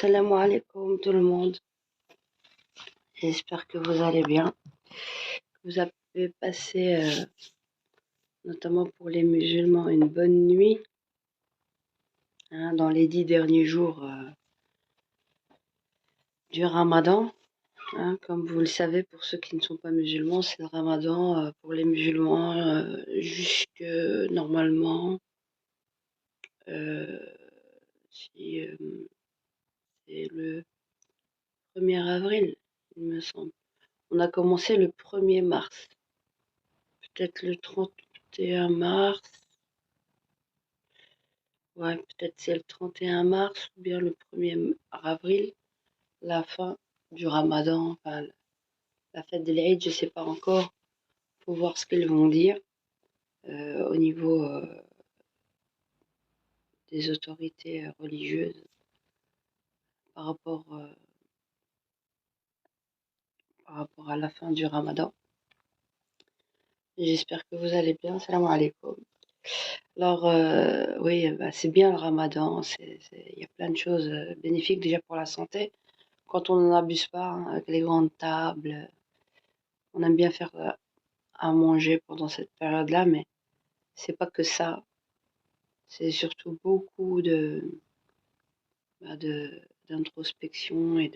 Salam alaikum tout le monde. J'espère que vous allez bien. Vous avez passé, notamment pour les musulmans, une bonne nuit dans les 10 derniers jours du Ramadan. Comme vous le savez, pour ceux qui ne sont pas musulmans, c'est le Ramadan pour les musulmans jusque normalement euh, si, c'est le 1er avril, il me semble. On a commencé le 1er mars, peut-être le 31 mars. Ouais, peut-être c'est le 31 mars ou bien le 1er avril, la fin du Ramadan, enfin, la fête de l'Aïd, je sais pas encore. Faut voir ce qu'ils vont dire au niveau des autorités religieuses par rapport, par rapport à la fin du Ramadan. J'espère que vous allez bien. Salam alaikum. Alors, oui, bah, c'est bien le Ramadan. Il y a plein de choses bénéfiques déjà pour la santé. Quand on n'en abuse pas, avec les grandes tables, on aime bien faire à manger pendant cette période-là, mais c'est pas que ça. C'est surtout beaucoup d'introspection et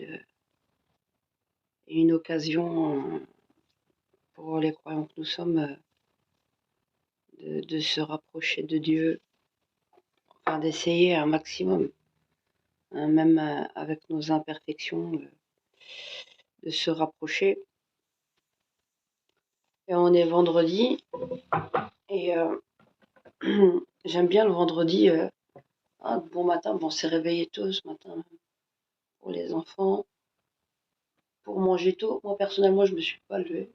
une occasion pour les croyants que nous sommes de se rapprocher de Dieu, enfin d'essayer un maximum, même avec nos imperfections, de se rapprocher. Et on est vendredi, et j'aime bien le vendredi. Bon matin, bon, on s'est réveillé tôt ce matin pour les enfants, pour manger tôt. Moi, personnellement, je me suis pas levée.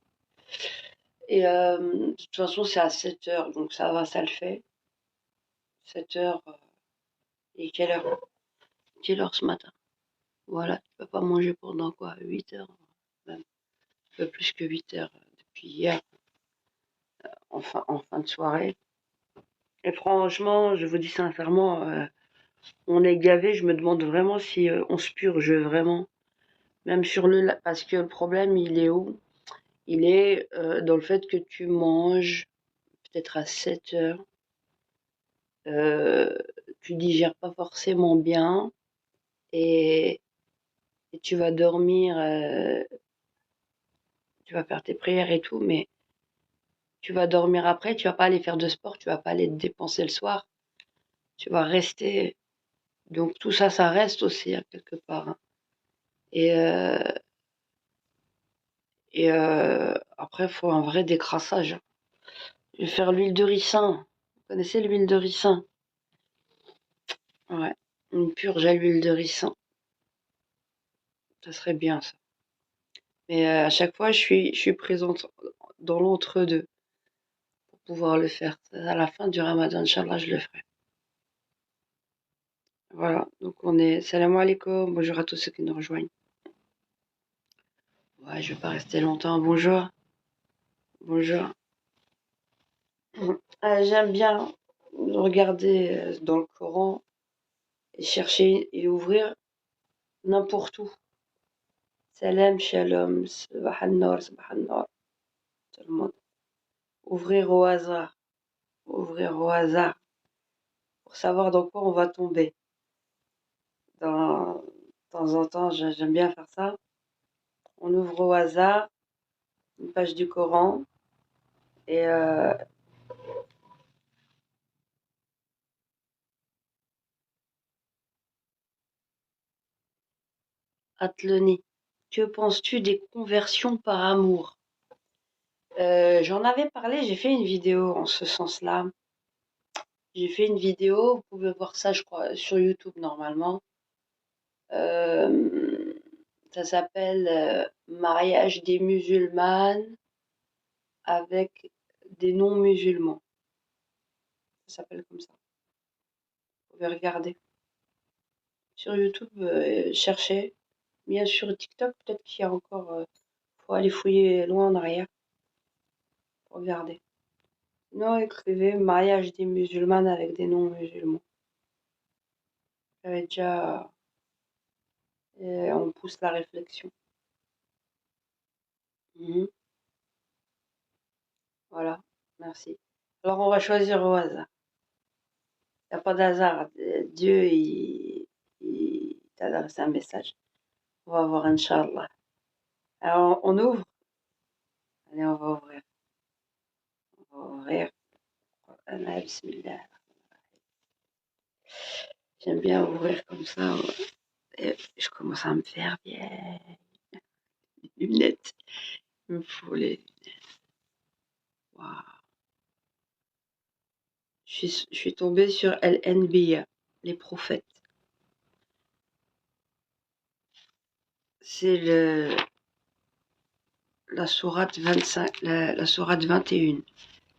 Et de toute façon, c'est à 7 heures, donc ça va, ça le fait. 7 heures, et quelle heure ce matin? Voilà, tu peux pas manger pendant quoi? 8 heures, même un peu plus que 8 heures depuis hier, en fin de soirée. Et franchement, je vous dis sincèrement, on est gavé. Je me demande vraiment si on se purge vraiment. Même sur parce que le problème, il est où? Il est dans le fait que tu manges peut-être à 7 heures. Tu digères pas forcément bien et, et tu vas dormir, tu vas faire tes prières et tout, mais tu vas dormir après, tu vas pas aller faire de sport, tu vas pas aller te dépenser le soir, tu vas rester. Donc tout ça, ça reste aussi quelque part. Et après, il faut un vrai décrassage. Je vais faire l'huile de ricin. Vous connaissez l'huile de ricin? Ouais, une purge à l'huile de ricin. Ça serait bien ça. Mais à chaque fois, je suis présente dans l'entre-deux pour pouvoir le faire. À la fin du Ramadan, Inch'Allah, je le ferai. Voilà, donc on est. Salam alaikum, bonjour à tous ceux qui nous rejoignent. Ouais, je vais pas rester longtemps. Bonjour, bonjour. J'aime bien regarder dans le Coran et chercher et ouvrir n'importe où. Salam, shalom, sabah al-nour, tout le monde. Ouvrir au hasard, ouvrir au hasard, pour savoir dans quoi on va tomber. De temps en temps, j'aime bien faire ça. On ouvre au hasard une page du Coran et Atleni, que penses-tu des conversions par amour? J'en avais parlé, j'ai fait une vidéo en ce sens-là. J'ai fait une vidéo, vous pouvez voir ça, je crois, sur YouTube normalement. Ça s'appelle Mariage des musulmanes avec des non-musulmans. Ça s'appelle comme ça. Vous pouvez regarder. Sur YouTube, cherchez. Bien sur TikTok, peut-être qu'il y a encore. Faut aller fouiller loin en arrière pour regarder. Non, écrivez mariage des musulmanes avec des non-musulmans. J'avais déjà Et on pousse la réflexion. Mhm. Voilà, merci. Alors on va choisir au hasard. Il n'y a pas d'hasard. Dieu, il t'a adressé un message. On va voir, Inch'Allah. Alors on ouvre. Allez, on va ouvrir. On va ouvrir. Bismillah. J'aime bien ouvrir comme ça. Et je commence à me faire bien. Les lunettes. Il me faut les lunettes. Waouh. Je suis tombée sur LNBA, les prophètes. C'est la sourate 25, la sourate 21.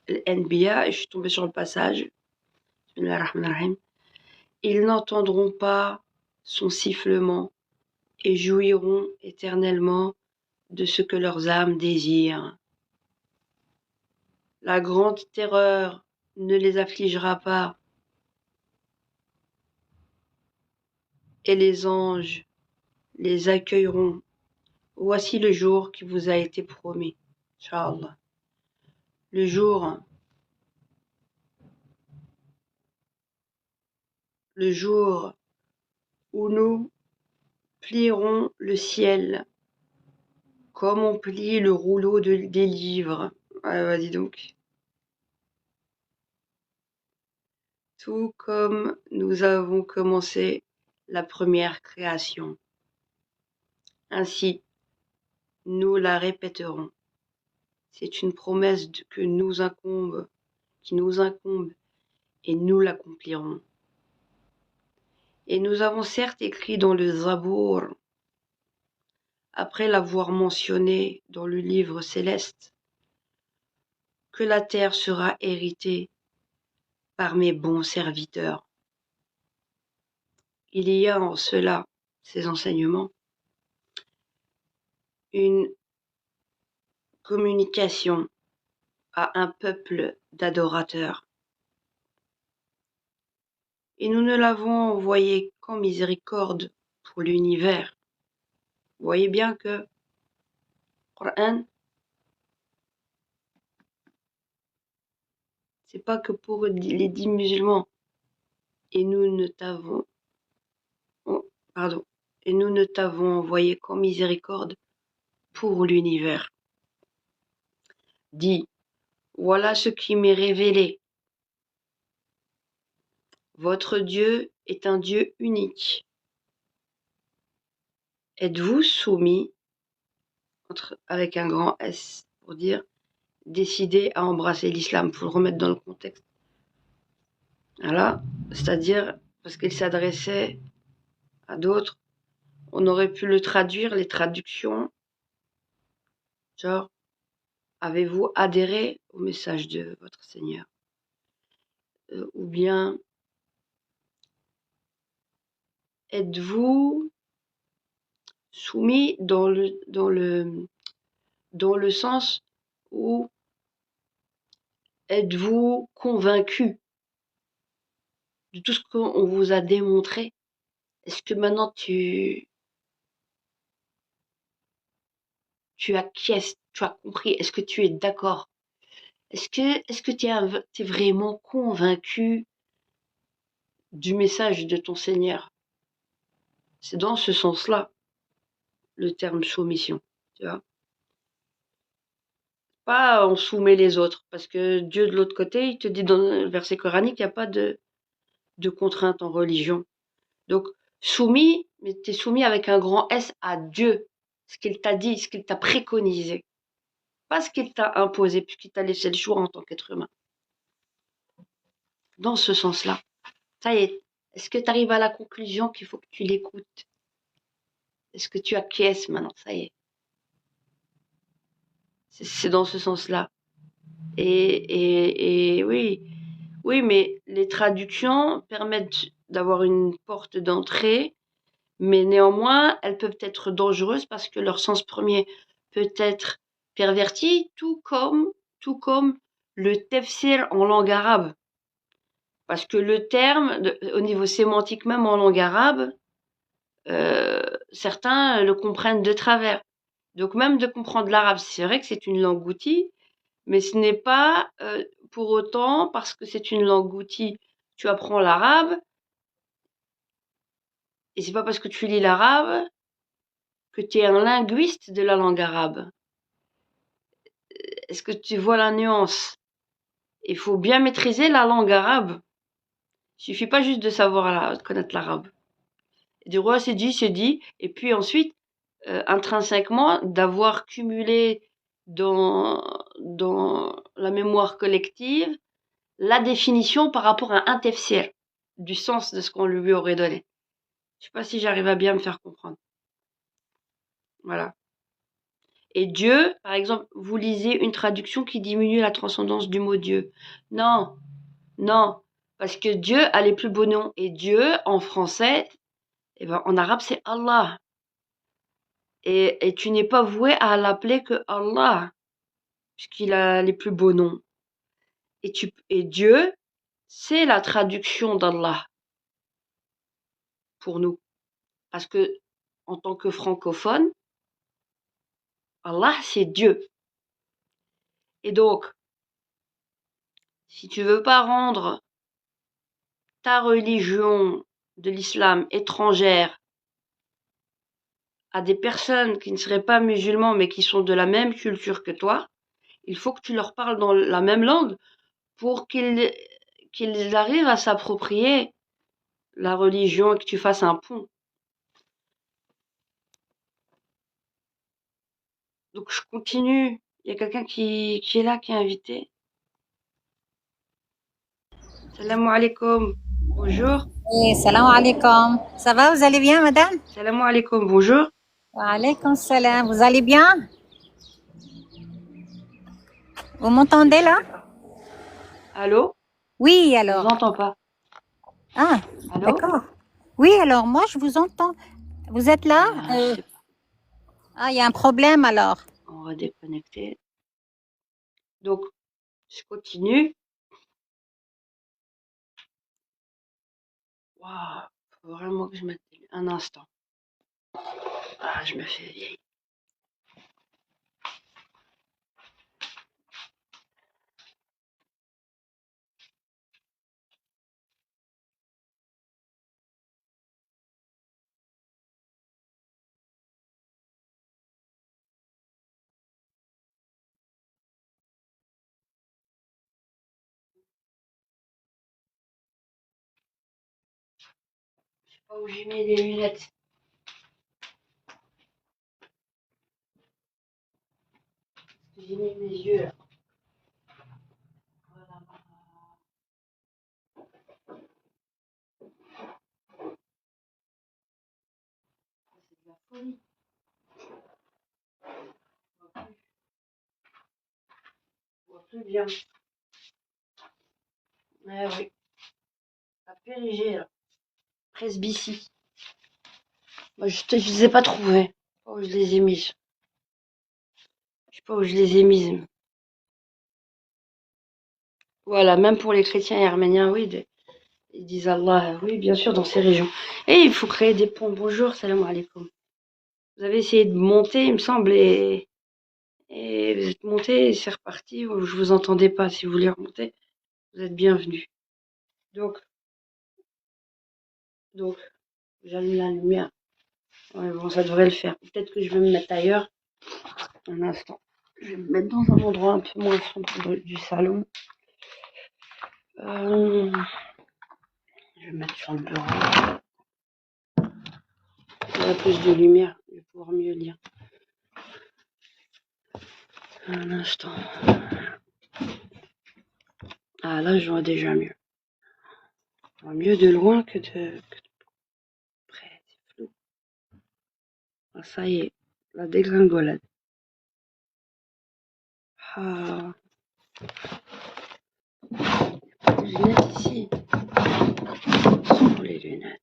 LNBA, et je suis tombée sur le passage. Bismillahirrahmanirrahim. Ils n'entendront pas son sifflement et jouiront éternellement de ce que leurs âmes désirent. La grande terreur ne les affligera pas, et les anges les accueilleront. Voici le jour qui vous a été promis, Inch'Allah. Le jour où nous plierons le ciel comme on plie le rouleau des livres. Ah, vas-y donc. Tout comme nous avons commencé la première création. Ainsi, nous la répéterons. C'est une promesse qui nous incombe, et nous l'accomplirons. Et nous avons certes écrit dans le Zabour, après l'avoir mentionné dans le livre céleste, que la terre sera héritée par mes bons serviteurs. Il y a en cela, ces enseignements, une communication à un peuple d'adorateurs. Et nous ne l'avons envoyé qu'en miséricorde pour l'univers. Vous voyez bien que le Coran, c'est pas que pour les 10 musulmans. Et nous ne t'avons envoyé qu'en miséricorde pour l'univers. Dis, voilà ce qui m'est révélé. Votre Dieu est un Dieu unique. Êtes-vous soumis, avec un grand S pour dire, décidé à embrasser l'islam? Il faut le remettre dans le contexte. Voilà, c'est-à-dire, parce qu'il s'adressait à d'autres, on aurait pu le traduire, les traductions, genre, avez-vous adhéré au message de votre Seigneur? Ou bien, êtes-vous soumis dans le sens où êtes-vous convaincu de tout ce qu'on vous a démontré? Est-ce que maintenant tu acquiesces, tu as compris? Est-ce que tu es d'accord? Est-ce que tu es vraiment convaincu du message de ton Seigneur? C'est dans ce sens-là le terme soumission, tu vois. Pas on soumet les autres, parce que Dieu de l'autre côté, il te dit dans le verset coranique, il n'y a pas de contrainte en religion. Donc soumis, mais tu es soumis avec un grand S à Dieu, ce qu'il t'a dit, ce qu'il t'a préconisé, pas ce qu'il t'a imposé, puisqu'il t'a laissé le choix en tant qu'être humain. Dans ce sens-là, ça y est. Est-ce que tu arrives à la conclusion qu'il faut que tu l'écoutes? Est-ce que tu acquiesces maintenant? Ça y est. C'est dans ce sens-là. Et oui, mais les traductions permettent d'avoir une porte d'entrée, mais néanmoins, elles peuvent être dangereuses parce que leur sens premier peut être perverti, tout comme le tafsir en langue arabe. Parce que le terme, au niveau sémantique même en langue arabe, certains le comprennent de travers. Donc même de comprendre l'arabe, c'est vrai que c'est une langue outil, mais ce n'est pas pour autant parce que c'est une langue outil, tu apprends l'arabe, et c'est pas parce que tu lis l'arabe que tu es un linguiste de la langue arabe. Est-ce que tu vois la nuance? Il faut bien maîtriser la langue arabe. Il suffit pas juste de savoir connaître l'arabe. Du roi c'est dit, et puis ensuite, intrinsèquement, d'avoir cumulé dans la mémoire collective la définition par rapport à un tafsir, du sens de ce qu'on lui aurait donné. Je sais pas si j'arrive à bien me faire comprendre. Voilà. Et Dieu, par exemple, vous lisez une traduction qui diminue la transcendance du mot Dieu. Non, non, parce que Dieu a les plus beaux noms. Et Dieu, en français, eh ben, en arabe, c'est Allah. Et tu n'es pas voué à l'appeler que Allah, puisqu'il a les plus beaux noms. Et Dieu, c'est la traduction d'Allah pour nous. Parce que, en tant que francophone, Allah, c'est Dieu. Et donc, si tu veux pas rendre ta religion de l'islam étrangère à des personnes qui ne seraient pas musulmans mais qui sont de la même culture que toi, il faut que tu leur parles dans la même langue pour qu'ils arrivent à s'approprier la religion et que tu fasses un pont. Donc je continue. Il y a quelqu'un qui est là, qui est invité. Salam alaikum. Bonjour. Oui, salam alaikum. Ça va, vous allez bien, madame? Salam alaikum. Bonjour. Wa alaikum salam. Vous allez bien? Vous m'entendez là? Allô? Oui, Je vous alors. entends pas. Ah, Allô? d'accord. Oui, alors moi, je vous entends. Vous êtes là? Je sais pas. Ah, il y a un problème alors. On va déconnecter. Donc, je continue. Waouh, faut vraiment que je mette un instant. Ah, je me fais vieille. Je sais pas où j'ai mis les lunettes. J'ai mis mes yeux là. Voilà. C'est de la folie. Je vois plus bien. Ah oui. La PLG là. Presbytie. Moi, je les ai pas trouvées. Je sais pas où je les ai mises. Je sais pas où je les ai mises. Voilà, même pour les chrétiens et arméniens, oui, ils disent Allah, oui, bien sûr, dans ces régions. Et il faut créer des ponts. Bonjour, salam alaikum. Vous avez essayé de monter, il me semble, et vous êtes monté, et c'est reparti. Je vous entendais pas. Si vous voulez remonter, vous êtes bienvenus. Donc, j'allume la lumière. Ouais, bon, ça devrait le faire. Peut-être que je vais me mettre ailleurs. Un instant. Je vais me mettre dans un endroit un peu moins sombre du salon. Je vais me mettre sur le bureau. Il y a plus de lumière. Je vais pouvoir mieux lire. Un instant. Ah, là, je vois déjà mieux. Je vois mieux de loin que de près. C'est flou. Ah, ça y est. La dégringolade. Ah. Les lunettes ici. Où sont les lunettes?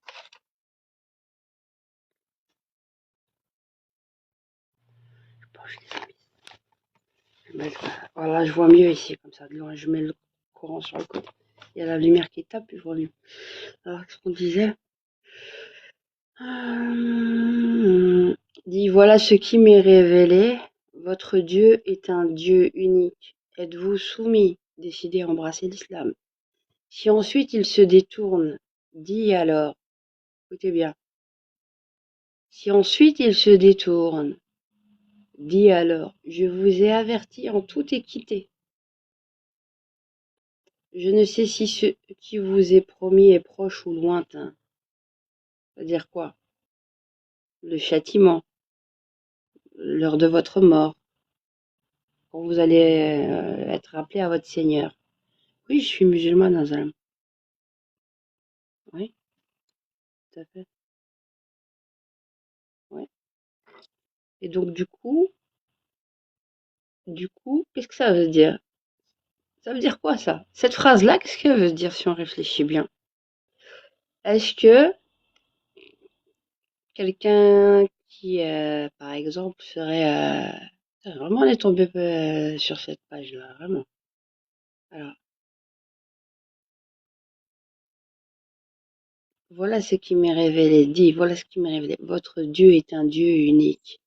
Je sais pas où je les ai mises. Voilà, je vois mieux ici, comme ça, de loin. Je mets le courant sur le côté. Il y a la lumière qui tape, puis je vois mieux. Alors, qu'est-ce qu'on disait? Dit, voilà ce qui m'est révélé. Votre Dieu est un Dieu unique. Êtes-vous soumis, décidé à embrasser l'islam? Si ensuite il se détourne, dit alors, écoutez bien, si ensuite il se détourne, dit alors, je vous ai averti en toute équité. Je ne sais si ce qui vous est promis est proche ou lointain. C'est-à-dire quoi? Le châtiment, l'heure de votre mort, quand vous allez être appelé à votre Seigneur. Oui, je suis musulmane, Azam. Oui, tout à fait. Ouais. Et donc du coup, qu'est-ce que ça veut dire? Ça veut dire quoi ça? Cette phrase-là, qu'est-ce qu'elle veut dire si on réfléchit bien? Est-ce que quelqu'un qui, par exemple, serait... vraiment, on est tombé sur cette page-là, vraiment. Alors, voilà ce qui m'est révélé, dit, voilà ce qui m'est révélé. Votre Dieu est un Dieu unique.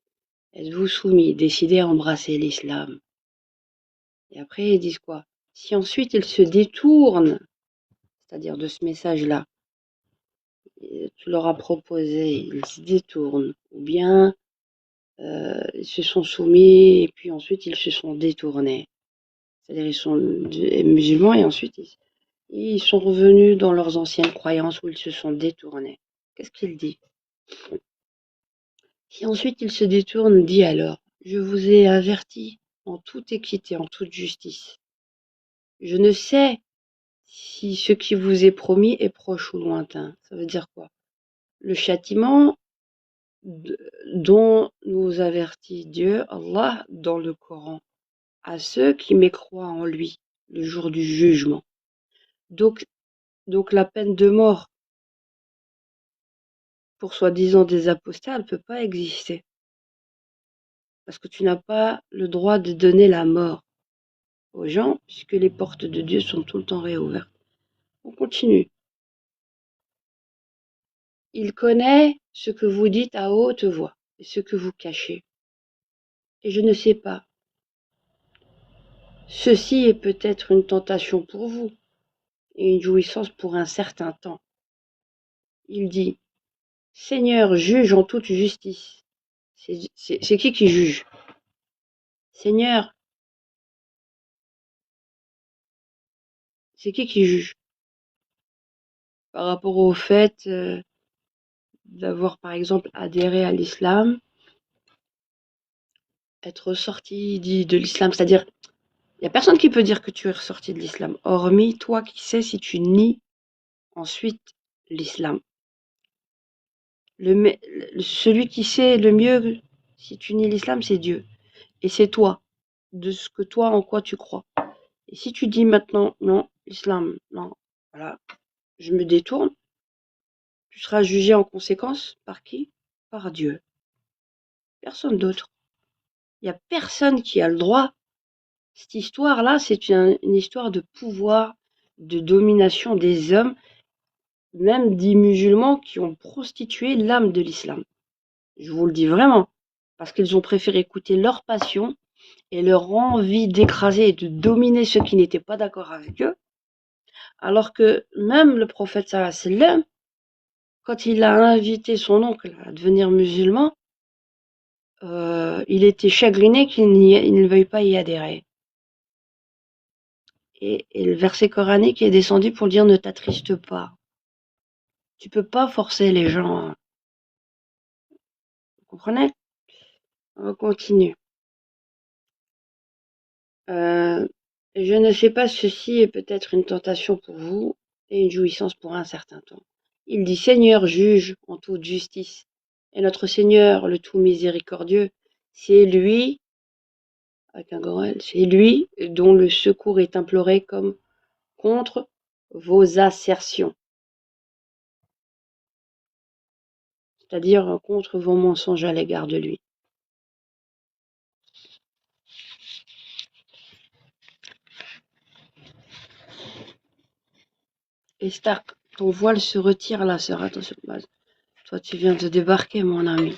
Êtes-vous soumis, décidé à embrasser l'islam? Et après, ils disent quoi? Si ensuite ils se détournent, c'est-à-dire de ce message-là, tu leur as proposé, ils se détournent, ou bien ils se sont soumis et puis ensuite ils se sont détournés. C'est-à-dire ils sont musulmans et ensuite ils sont revenus dans leurs anciennes croyances où ils se sont détournés. Qu'est-ce qu'il dit? Si ensuite ils se détournent, dit alors, je vous ai averti en toute équité, en toute justice. Je ne sais si ce qui vous est promis est proche ou lointain. Ça veut dire quoi? Le châtiment dont nous avertit Dieu, Allah, dans le Coran, à ceux qui mécroient en lui, le jour du jugement. Donc la peine de mort pour soi-disant des apostats, elle ne peut pas exister. Parce que tu n'as pas le droit de donner la mort aux gens, puisque les portes de Dieu sont tout le temps réouvertes. On continue. Il connaît ce que vous dites à haute voix et ce que vous cachez. Et je ne sais pas. Ceci est peut-être une tentation pour vous et une jouissance pour un certain temps. Il dit, Seigneur, juge en toute justice. C'est qui juge? Seigneur, c'est qui juge? Par rapport au fait d'avoir, par exemple, adhéré à l'islam, être ressorti de l'islam, c'est-à-dire, il n'y a personne qui peut dire que tu es ressorti de l'islam, hormis toi qui sais si tu nies ensuite l'islam. Celui qui sait le mieux si tu nies l'islam, c'est Dieu. Et c'est toi, de ce que toi, en quoi tu crois. Et si tu dis maintenant, non, l'islam, non, voilà, je me détourne, tu seras jugé en conséquence par qui? Par Dieu. Personne d'autre. Il n'y a personne qui a le droit. Cette histoire-là, c'est une histoire de pouvoir, de domination des hommes, même des musulmans qui ont prostitué l'âme de l'islam. Je vous le dis vraiment. Parce qu'ils ont préféré écouter leur passion et leur envie d'écraser et de dominer ceux qui n'étaient pas d'accord avec eux. Alors que même le prophète sallallahu alayhi wa sallam, quand il a invité son oncle à devenir musulman, il était chagriné qu'il ne veuille pas y adhérer. Et le verset coranique est descendu pour dire ne t'attriste pas. Tu peux pas forcer les gens. Vous comprenez? On continue. Je ne sais pas, ceci est peut-être une tentation pour vous et une jouissance pour un certain temps. Il dit Seigneur, juge en toute justice. Et notre Seigneur, le tout miséricordieux, c'est lui, avec un grand L, c'est lui dont le secours est imploré comme contre vos assertions. C'est-à-dire contre vos mensonges à l'égard de lui. Et Stark, ton voile se retire là, sœur, attention. Toi, tu viens de débarquer, mon ami.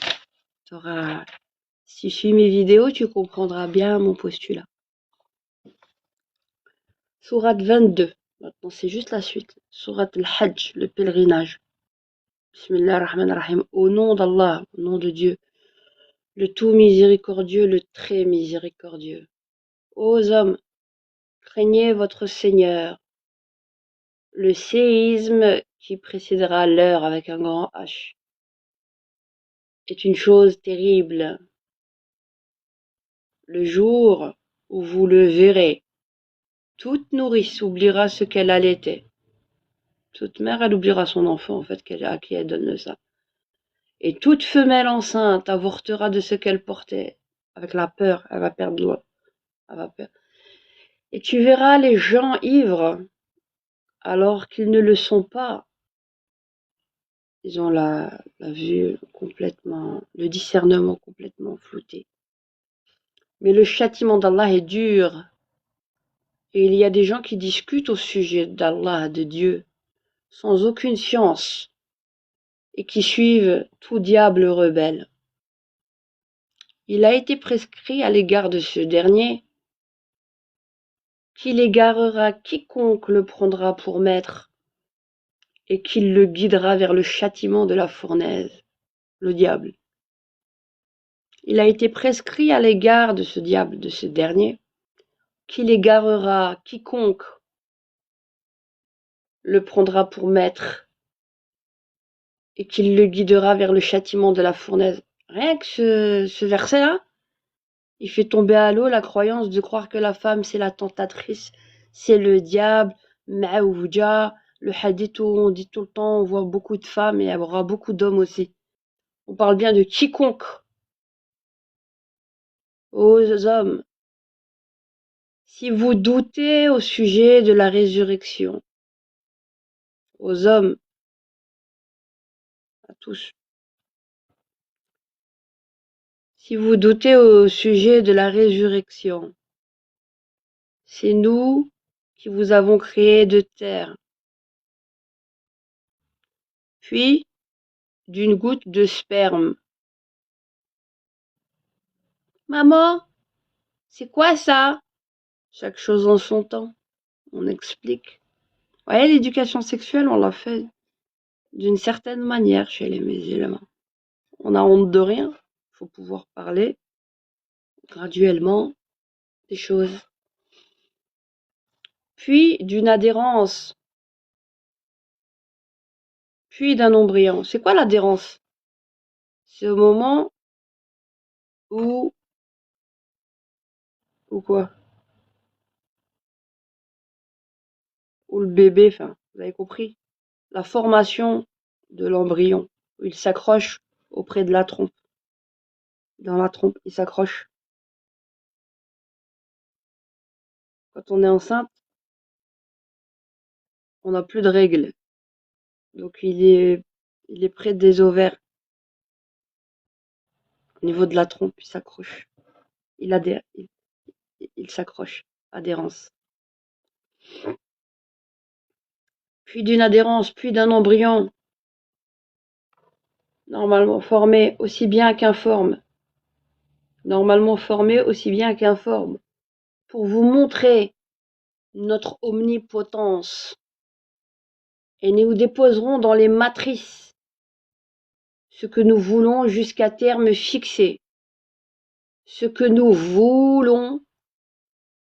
Si tu suis mes vidéos, tu comprendras bien mon postulat. Sourate 22. Maintenant, c'est juste la suite. Sourate al-Hajj, le pèlerinage. Bismillah ar-Rahman ar-Rahim. Au nom d'Allah, au nom de Dieu, le tout miséricordieux, le très miséricordieux. Ô hommes, craignez votre Seigneur. Le séisme qui précédera l'heure avec un grand H est une chose terrible. Le jour où vous le verrez, toute nourrice oubliera ce qu'elle allaitait. Toute mère, elle oubliera son enfant, en fait, à qui elle donne le sein. Et toute femelle enceinte avortera de ce qu'elle portait. Avec la peur, elle va perdre l'eau. Elle va perdre. Et tu verras les gens ivres, alors qu'ils ne le sont pas. Ils ont la vue complètement, le discernement complètement flouté. Mais le châtiment d'Allah est dur. Et il y a des gens qui discutent au sujet d'Allah, de Dieu, sans aucune science, et qui suivent tout diable rebelle. Il a été prescrit à l'égard de ce dernier qu'il égarera quiconque le prendra pour maître, et qu'il le guidera vers le châtiment de la fournaise, le diable. Il a été prescrit à l'égard de ce diable, de ce dernier, qu'il égarera quiconque le prendra pour maître, et qu'il le guidera vers le châtiment de la fournaise. Rien que ce verset-là, il fait tomber à l'eau la croyance de croire que la femme, c'est la tentatrice, c'est le diable, Ma'ouja, le hadith où on dit tout le temps, on voit beaucoup de femmes et il y aura beaucoup d'hommes aussi. On parle bien de quiconque. Aux hommes, si vous doutez au sujet de la résurrection, aux hommes, à tous, si vous doutez au sujet de la résurrection, c'est nous qui vous avons créé de terre, puis d'une goutte de sperme. Maman, c'est quoi ça? Chaque chose en son temps, on explique. Ouais, l'éducation sexuelle, on l'a fait d'une certaine manière chez les musulmans. On a honte de rien, faut pouvoir parler graduellement des choses. Puis d'une adhérence, puis d'un embryon. C'est quoi l'adhérence? C'est au moment où quoi? Où le bébé, enfin, vous avez compris? La formation de l'embryon, où il s'accroche auprès de la trompe. Dans la trompe, il s'accroche. Quand on est enceinte, on n'a plus de règles. Donc il est près des ovaires. Au niveau de la trompe, il s'accroche. Il adhère. Il s'accroche. Adhérence. Puis d'une adhérence, puis d'un embryon. Normalement formé aussi bien qu'informe. Normalement formé aussi bien qu'informe. Pour vous montrer notre omnipotence. Et nous déposerons dans les matrices ce que nous voulons jusqu'à terme fixé. Ce que nous voulons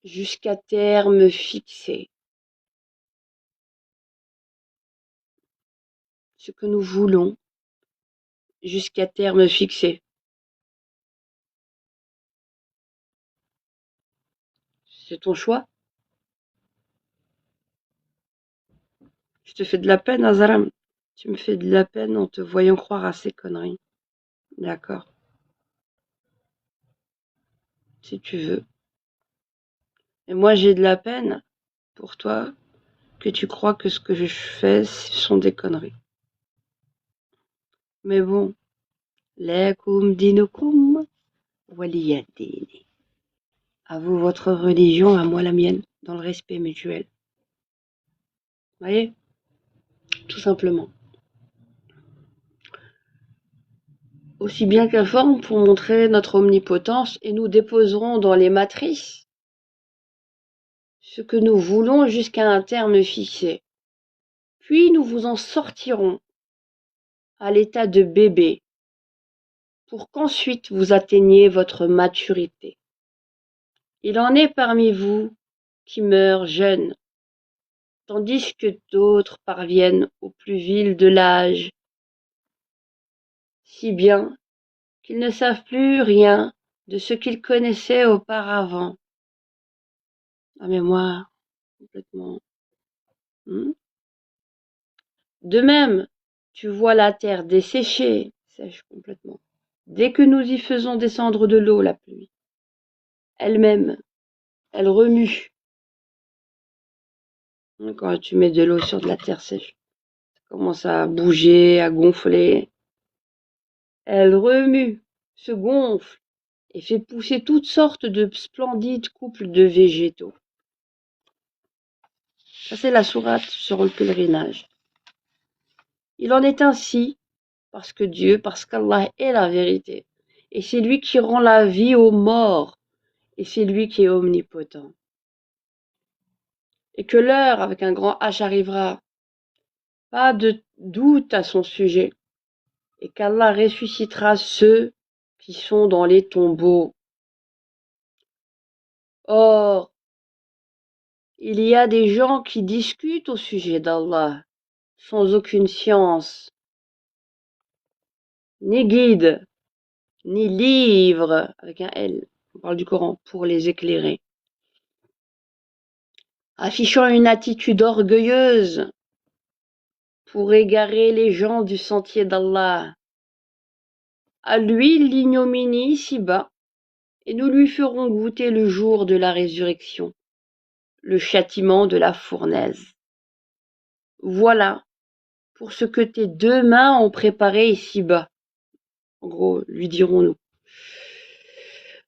jusqu'à terme fixé. Ce que nous voulons jusqu'à terme fixé. C'est ton choix. Je te fais de la peine, Azaram. Tu me fais de la peine en te voyant croire à ces conneries. D'accord. Si tu veux. Et moi, j'ai de la peine pour toi que tu crois que ce que je fais, ce sont des conneries. Mais bon. Lakum dinukum waliyadini. À vous votre religion, à moi la mienne, dans le respect mutuel. Vous voyez? Tout simplement. aussi bien qu'informe pour montrer notre omnipotence, et nous déposerons dans les matrices ce que nous voulons jusqu'à un terme fixé. Puis nous vous en sortirons à l'état de bébé, pour qu'ensuite vous atteigniez votre maturité. Il en est parmi vous qui meurent jeunes, tandis que d'autres parviennent au plus vil de l'âge, si bien qu'ils ne savent plus rien de ce qu'ils connaissaient auparavant. La mémoire, complètement. De même, tu vois la terre desséchée, sèche complètement. Dès que nous y faisons descendre de l'eau, la pluie, elle-même, elle remue. Quand tu mets de l'eau sur de la terre sèche, ça commence à bouger, à gonfler. Elle remue, se gonfle et fait pousser toutes sortes de splendides couples de végétaux. Ça, c'est la sourate sur le pèlerinage. Il en est ainsi parce qu'Allah est la vérité. Et c'est lui qui rend la vie aux morts. Et c'est lui qui est omnipotent. Et que l'heure, avec un grand H, arrivera. Pas de doute à son sujet. Et qu'Allah ressuscitera ceux qui sont dans les tombeaux. Or, il y a des gens qui discutent au sujet d'Allah, sans aucune science, ni guide, ni livre, avec un L, on parle du Coran, pour les éclairer. Affichant une attitude orgueilleuse pour égarer les gens du sentier d'Allah. À lui l'ignominie ici-bas, et nous lui ferons goûter le jour de la résurrection, le châtiment de la fournaise. Voilà pour ce que tes deux mains ont préparé ici-bas. En gros, lui dirons-nous.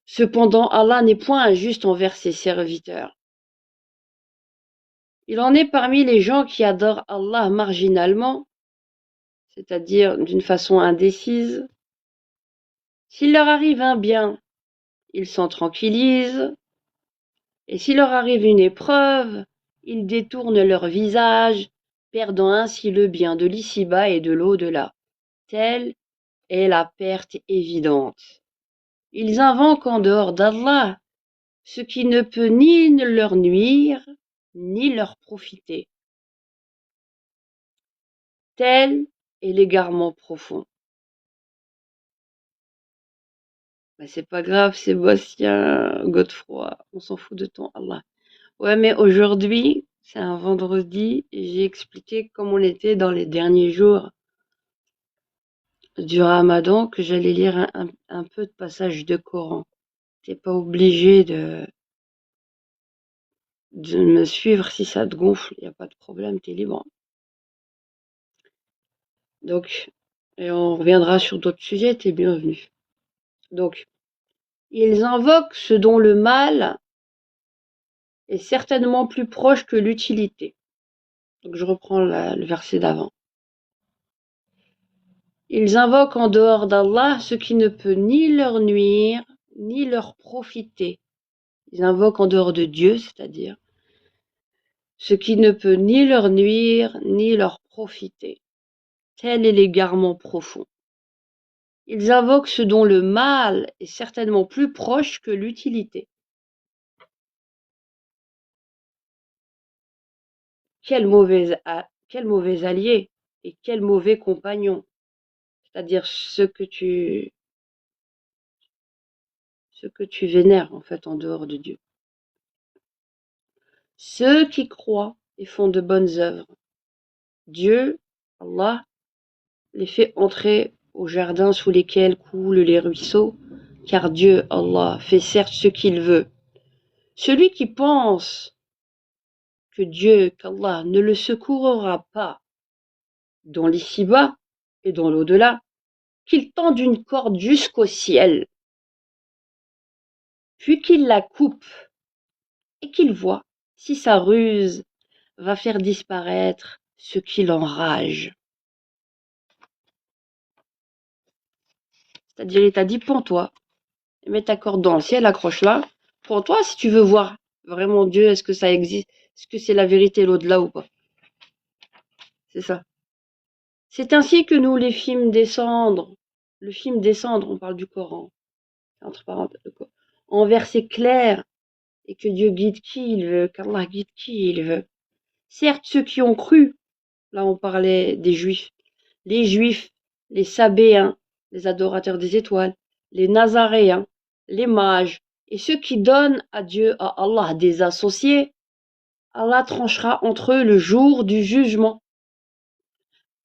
Cependant, Allah n'est point injuste envers ses serviteurs. Il en est parmi les gens qui adorent Allah marginalement, c'est-à-dire d'une façon indécise. S'il leur arrive un bien, ils s'en tranquillisent, et s'il leur arrive une épreuve, ils détournent leur visage, perdant ainsi le bien de l'ici-bas et de l'au-delà. Telle est la perte évidente. Ils invoquent en dehors d'Allah ce qui ne peut ni leur nuire, ni leur profiter. Tel est l'égarement profond. Ben, c'est pas grave, Sébastien, Godefroy, on s'en fout de ton Allah. Ouais, mais aujourd'hui, c'est un vendredi, et j'ai expliqué comme on était dans les derniers jours du Ramadan que j'allais lire un peu de passages de Coran. T'es pas obligé de me suivre si ça te gonfle, y a pas de problème, t'es libre. Donc, et on reviendra sur d'autres sujets, t'es bienvenu. Donc, ils invoquent ce dont le mal est certainement plus proche que l'utilité. Donc je reprends le verset d'avant. Ils invoquent en dehors d'Allah ce qui ne peut ni leur nuire, ni leur profiter. Ils invoquent en dehors de Dieu, c'est-à-dire ce qui ne peut ni leur nuire, ni leur profiter. Tel est l'égarement profond. Ils invoquent ce dont le mal est certainement plus proche que l'utilité. Quel mauvais allié et quel mauvais compagnon. C'est-à-dire ce que tu vénères en fait en dehors de Dieu. Ceux qui croient et font de bonnes œuvres, Dieu, Allah, les fait entrer au jardin sous lesquels coulent les ruisseaux, car Dieu, Allah, fait certes ce qu'il veut. Celui qui pense que Dieu, qu'Allah, ne le secourra pas dans l'ici-bas et dans l'au-delà, qu'il tende une corde jusqu'au ciel, puis qu'il la coupe, et qu'il voit si sa ruse va faire disparaître ce qui l'enrage. C'est-à-dire, il t'a dit, pends-toi, mets ta corde dans le ciel, accroche-la, pends-toi si tu veux voir vraiment Dieu, est-ce que ça existe, est-ce que c'est la vérité l'au-delà ou pas. C'est ça. C'est ainsi que nous, les films Descendre, le film Descendre, on parle du Coran, entre parenthèses, en versets clairs, et que Dieu guide qui il veut, qu'Allah guide qui il veut. Certes, ceux qui ont cru, là on parlait des Juifs, les Sabéens, les adorateurs des étoiles, les Nazaréens, les mages, et ceux qui donnent à Dieu, à Allah, des associés, Allah tranchera entre eux le jour du jugement.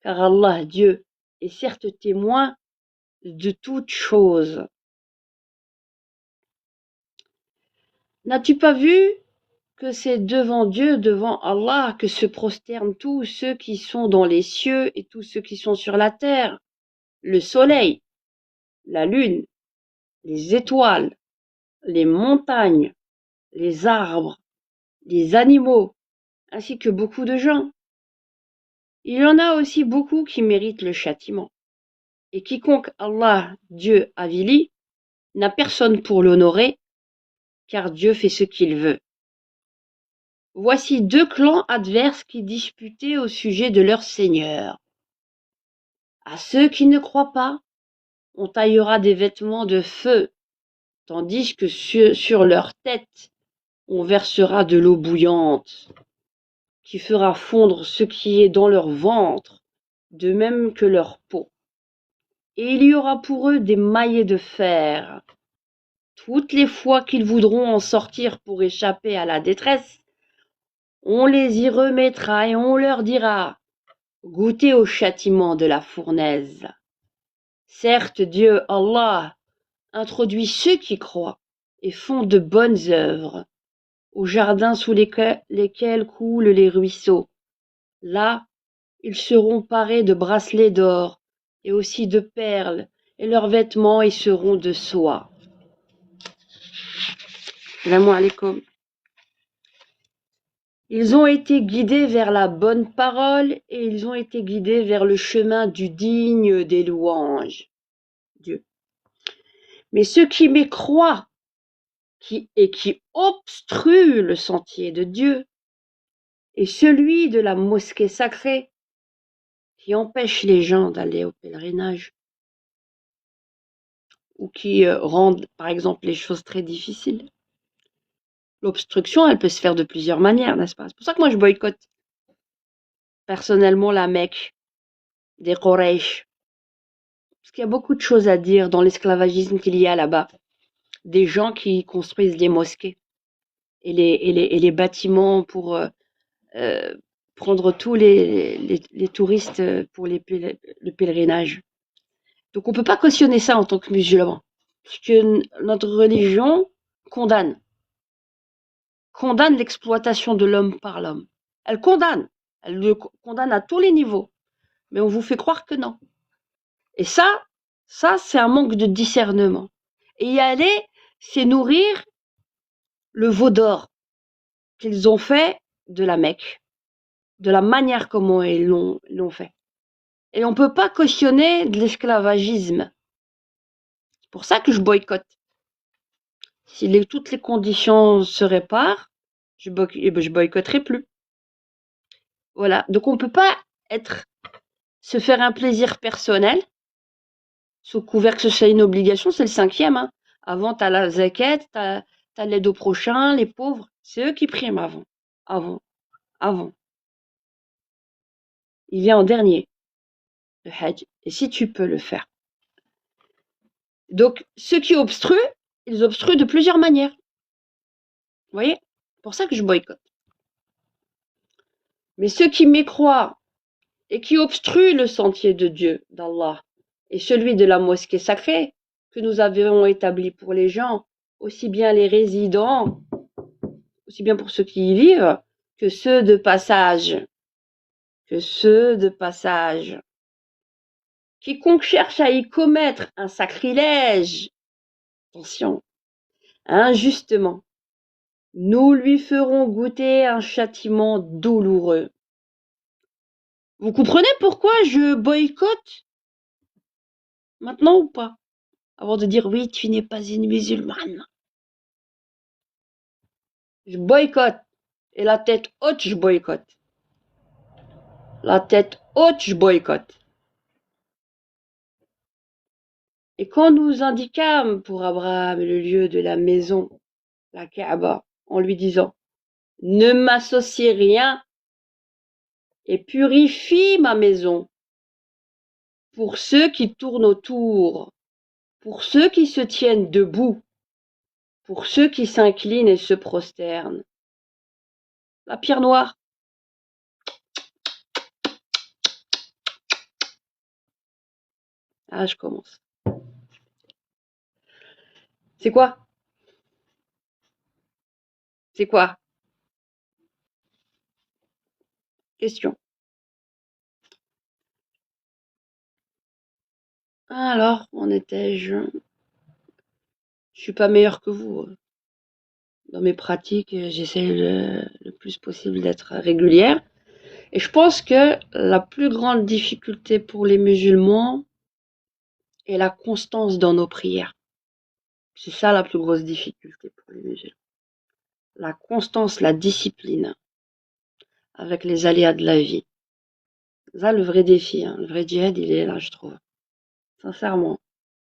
Car Allah, Dieu, est certes témoin de toutes choses. N'as-tu pas vu que c'est devant Dieu, devant Allah, que se prosternent tous ceux qui sont dans les cieux et tous ceux qui sont sur la terre, le soleil, la lune, les étoiles, les montagnes, les arbres, les animaux, ainsi que beaucoup de gens. Il y en a aussi beaucoup qui méritent le châtiment. Et quiconque Allah, Dieu, avilit, n'a personne pour l'honorer, car Dieu fait ce qu'il veut. Voici deux clans adverses qui disputaient au sujet de leur Seigneur. À ceux qui ne croient pas, on taillera des vêtements de feu, tandis que sur leur tête, on versera de l'eau bouillante, qui fera fondre ce qui est dans leur ventre, de même que leur peau. Et il y aura pour eux des maillets de fer. Toutes les fois qu'ils voudront en sortir pour échapper à la détresse, on les y remettra et on leur dira: goûtez au châtiment de la fournaise. Certes, Dieu, Allah, introduit ceux qui croient et font de bonnes œuvres aux jardins sous lesquels coulent les ruisseaux. Là, ils seront parés de bracelets d'or et aussi de perles, et leurs vêtements y seront de soie. Salam alaikum. Ils ont été guidés vers la bonne parole et ils ont été guidés vers le chemin du digne des louanges. Dieu. Mais ceux qui mécroient et qui obstruent le sentier de Dieu et celui de la mosquée sacrée qui empêche les gens d'aller au pèlerinage ou qui rendent par exemple les choses très difficiles. L'obstruction, elle peut se faire de plusieurs manières, n'est-ce pas? C'est pour ça que moi je boycotte personnellement la Mecque des Quraysh. Parce qu'il y a beaucoup de choses à dire dans l'esclavagisme qu'il y a là-bas. Des gens qui construisent des mosquées et les bâtiments pour prendre tous les touristes pour le pèlerinage. Donc on ne peut pas cautionner ça en tant que musulman. Parce que notre religion condamne l'exploitation de l'homme par l'homme. Elle le condamne à tous les niveaux. Mais on vous fait croire que non. Et ça c'est un manque de discernement. Et y aller, c'est nourrir le veau d'or qu'ils ont fait de la Mecque, de la manière comment ils l'ont fait. Et on ne peut pas cautionner de l'esclavagisme. C'est pour ça que je boycotte. Si toutes les conditions se réparent, je boycotterai plus. Voilà. Donc on ne peut pas se faire un plaisir personnel sous couvert que ce soit une obligation, c'est le 5e. Hein. Avant, t'as la zakat, t'as l'aide aux prochains, les pauvres. C'est eux qui priment avant. Il vient en dernier, le Hajj. Et si tu peux le faire. Donc, ceux qui obstruent, ils obstruent de plusieurs manières. Vous voyez? C'est pour ça que je boycotte. Mais ceux qui mécroient et qui obstruent le sentier de Dieu, d'Allah, et celui de la mosquée sacrée que nous avons établi pour les gens, aussi bien les résidents, aussi bien pour ceux qui y vivent, que ceux de passage. Quiconque cherche à y commettre un sacrilège, attention, injustement, nous lui ferons goûter un châtiment douloureux. Vous comprenez pourquoi je boycotte maintenant ou pas? avant de dire oui, tu n'es pas une musulmane. Je boycotte. Et la tête haute, je boycotte. La tête haute, je boycotte. Et quand nous indiquâmes pour Abraham le lieu de la maison, la Kaaba, en lui disant « Ne m'associe rien et purifie ma maison pour ceux qui tournent autour, pour ceux qui se tiennent debout, pour ceux qui s'inclinent et se prosternent. » La pierre noire. Ah, je commence. C'est quoi? C'est quoi? Question. Alors, en étais-je? Je suis pas meilleure que vous. Dans mes pratiques, j'essaie le plus possible d'être régulière. Et je pense que la plus grande difficulté pour les musulmans est la constance dans nos prières. C'est ça la plus grosse difficulté pour les musulmans. La constance, la discipline avec les aléas de la vie. C'est ça le vrai défi, hein. Le vrai djihad, il est là, je trouve. Sincèrement.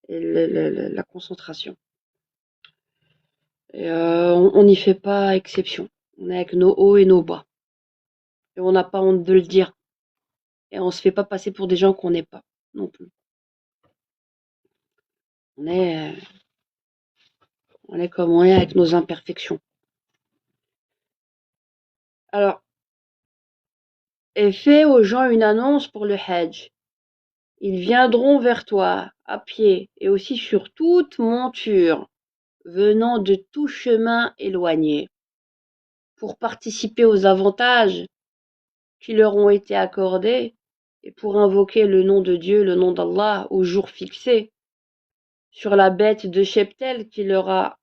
Et la concentration. Et on n'y fait pas exception. On est avec nos hauts et nos bas. Et on n'a pas honte de le dire. Et on se fait pas passer pour des gens qu'on n'est pas, non plus. On est, on est comme on est avec nos imperfections. Alors, et fais aux gens une annonce pour le Hajj. Ils viendront vers toi, à pied, et aussi sur toute monture, venant de tout chemin éloigné, pour participer aux avantages qui leur ont été accordés, et pour invoquer le nom de Dieu, le nom d'Allah, au jour fixé, sur la bête de cheptel qu'il leur a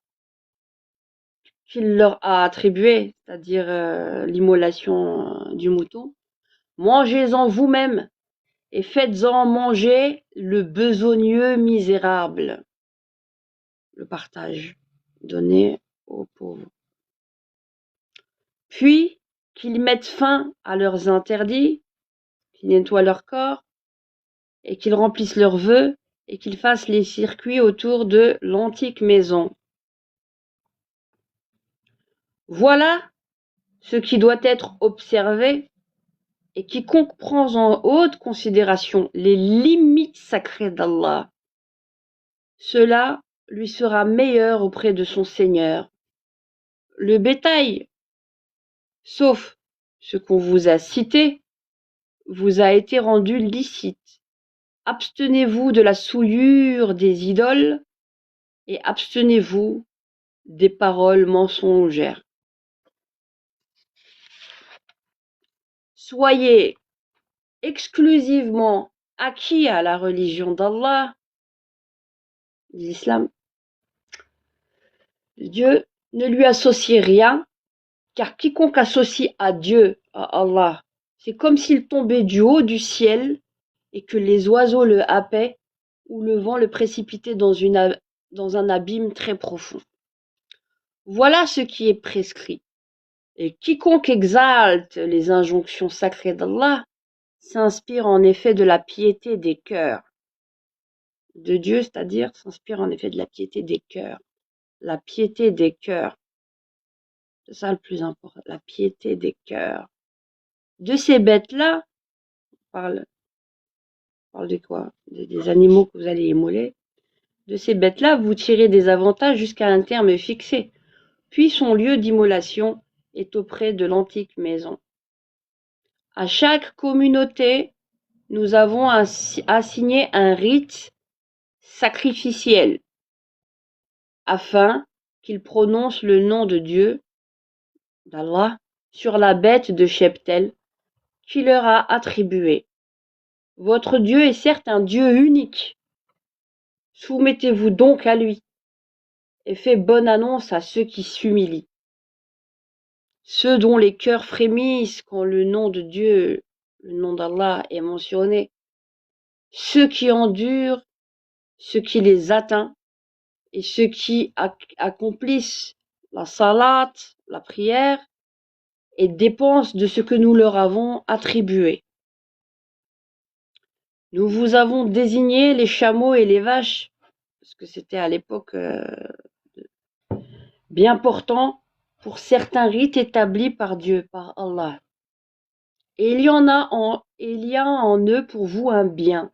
attribué, c'est-à-dire l'immolation du mouton. Mangez-en vous-même et faites-en manger le besogneux misérable. Le partage donné aux pauvres. Puis qu'ils mettent fin à leurs interdits, qu'ils nettoient leur corps et qu'ils remplissent leurs vœux et qu'ils fassent les circuits autour de l'antique maison. Voilà ce qui doit être observé, et quiconque prend en haute considération les limites sacrées d'Allah, cela lui sera meilleur auprès de son Seigneur. Le bétail, sauf ce qu'on vous a cité, vous a été rendu licite. Abstenez-vous de la souillure des idoles et abstenez-vous des paroles mensongères. Soyez exclusivement acquis à la religion d'Allah, l'islam. Dieu, ne lui associez rien, car quiconque associe à Dieu, à Allah, c'est comme s'il tombait du haut du ciel et que les oiseaux le happaient ou le vent le précipitait dans un abîme très profond. Voilà ce qui est prescrit. Et quiconque exalte les injonctions sacrées d'Allah s'inspire en effet de la piété des cœurs. De Dieu, c'est-à-dire s'inspire en effet de la piété des cœurs. La piété des cœurs. C'est ça le plus important, la piété des cœurs. De ces bêtes-là, on parle de quoi? Des animaux que vous allez immoler. De ces bêtes-là, vous tirez des avantages jusqu'à un terme fixé. Puis son lieu d'immolation est auprès de l'antique maison. À chaque communauté, nous avons assigné un rite sacrificiel, afin qu'il prononce le nom de Dieu, d'Allah, sur la bête de cheptel qui leur a attribué. Votre Dieu est certes un Dieu unique. Soumettez-vous donc à lui, et faites bonne annonce à ceux qui s'humilient. Ceux dont les cœurs frémissent quand le nom de Dieu, le nom d'Allah est mentionné. Ceux qui endurent ce qui les atteint et ceux qui accomplissent la salat, la prière, et dépensent de ce que nous leur avons attribué. Nous vous avons désigné les chameaux et les vaches, parce que c'était à l'époque bien portant pour certains rites établis par Dieu, par Allah. Et il y a en eux pour vous un bien.